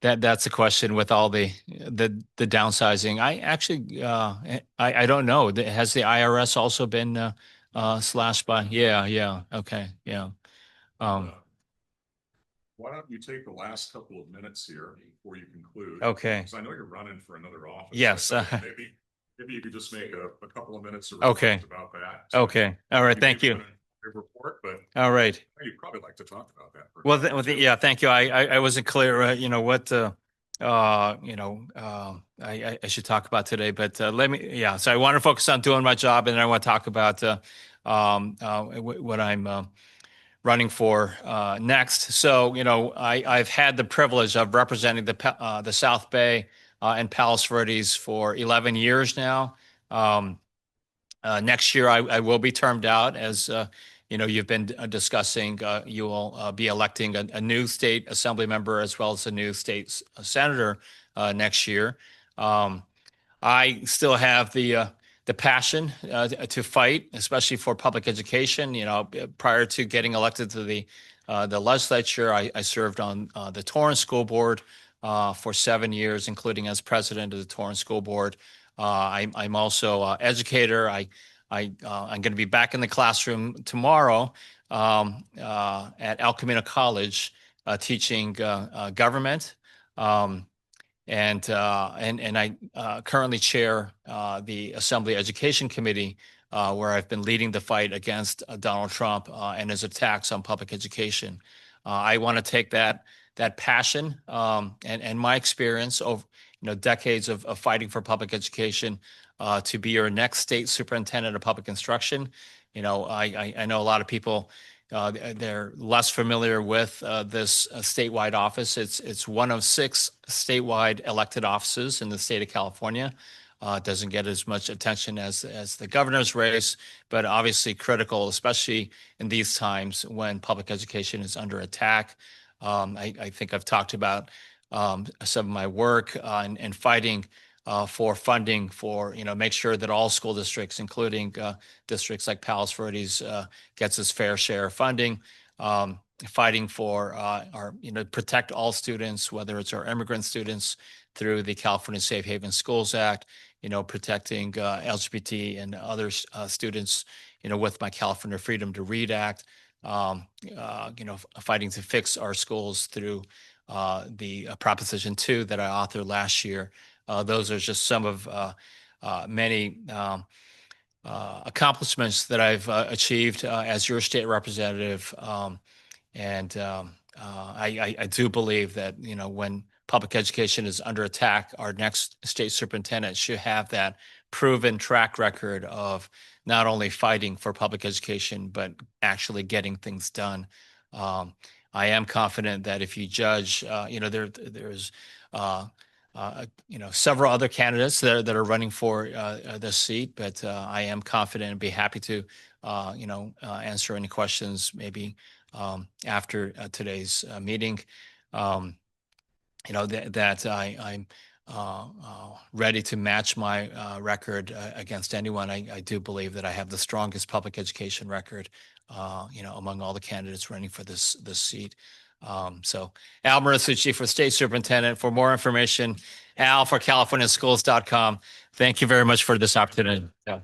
that's a question with all the downsizing. I actually I don't know. Has the IRS also been slashed by? Okay. Why don't you take the last couple of minutes here before you conclude? Okay. Because I know you're running for another office. Yes. So maybe you could just make a couple of minutes of Okay. about that. Okay. All right. Thank you. Report, but all right. You'd probably like to talk about that. Yeah. Thank you. I wasn't clear. What I should talk about today, but let me. Yeah. So I want to focus on doing my job, and then I want to talk about what I'm running for next. So I've had the privilege of representing the South Bay and Palos Verdes for 11 years now. Next year, I will be termed out as, you've been discussing, you will be electing a new state assembly member as well as a new state senator next year. I still have the passion to fight, especially for public education. Prior to getting elected to the legislature, I served on the Torrance School Board for 7 years, including as president of the Torrance School Board. I'm also an educator. I'm going to be back in the classroom tomorrow at El Camino College teaching government. And I currently chair the Assembly Education Committee, where I've been leading the fight against Donald Trump and his attacks on public education. I want to take that passion and my experience over decades of fighting for public education to be your next state superintendent of public instruction. I know a lot of people. They're less familiar with this statewide office. It's one of 6 statewide elected offices in the state of California. It doesn't get as much attention as the governor's race, but obviously critical, especially in these times when public education is under attack. I think I've talked about some of my work in fighting for funding for, make sure that all school districts, including districts like Palos Verdes, gets its fair share of funding, fighting for our, protect all students, whether it's our immigrant students through the California Safe Haven Schools Act, protecting LGBT and other students, with my California Freedom to Read Act, fighting to fix our schools through the Proposition 2 that I authored last year. Those are just some of many accomplishments that I've achieved as your state representative. I do believe that, when public education is under attack, our next state superintendent should have that proven track record of not only fighting for public education, but actually getting things done. I am confident that if you judge, there's several other candidates that are running for this seat, but I am confident and be happy to, answer any questions maybe after today's meeting. I'm ready to match my record against anyone. I do believe that I have the strongest public education record, among all the candidates running for this seat. So Al Muratsuchi for State Superintendent. For more information, Al for CaliforniaSchools.com. Thank you very much for this opportunity. Yeah.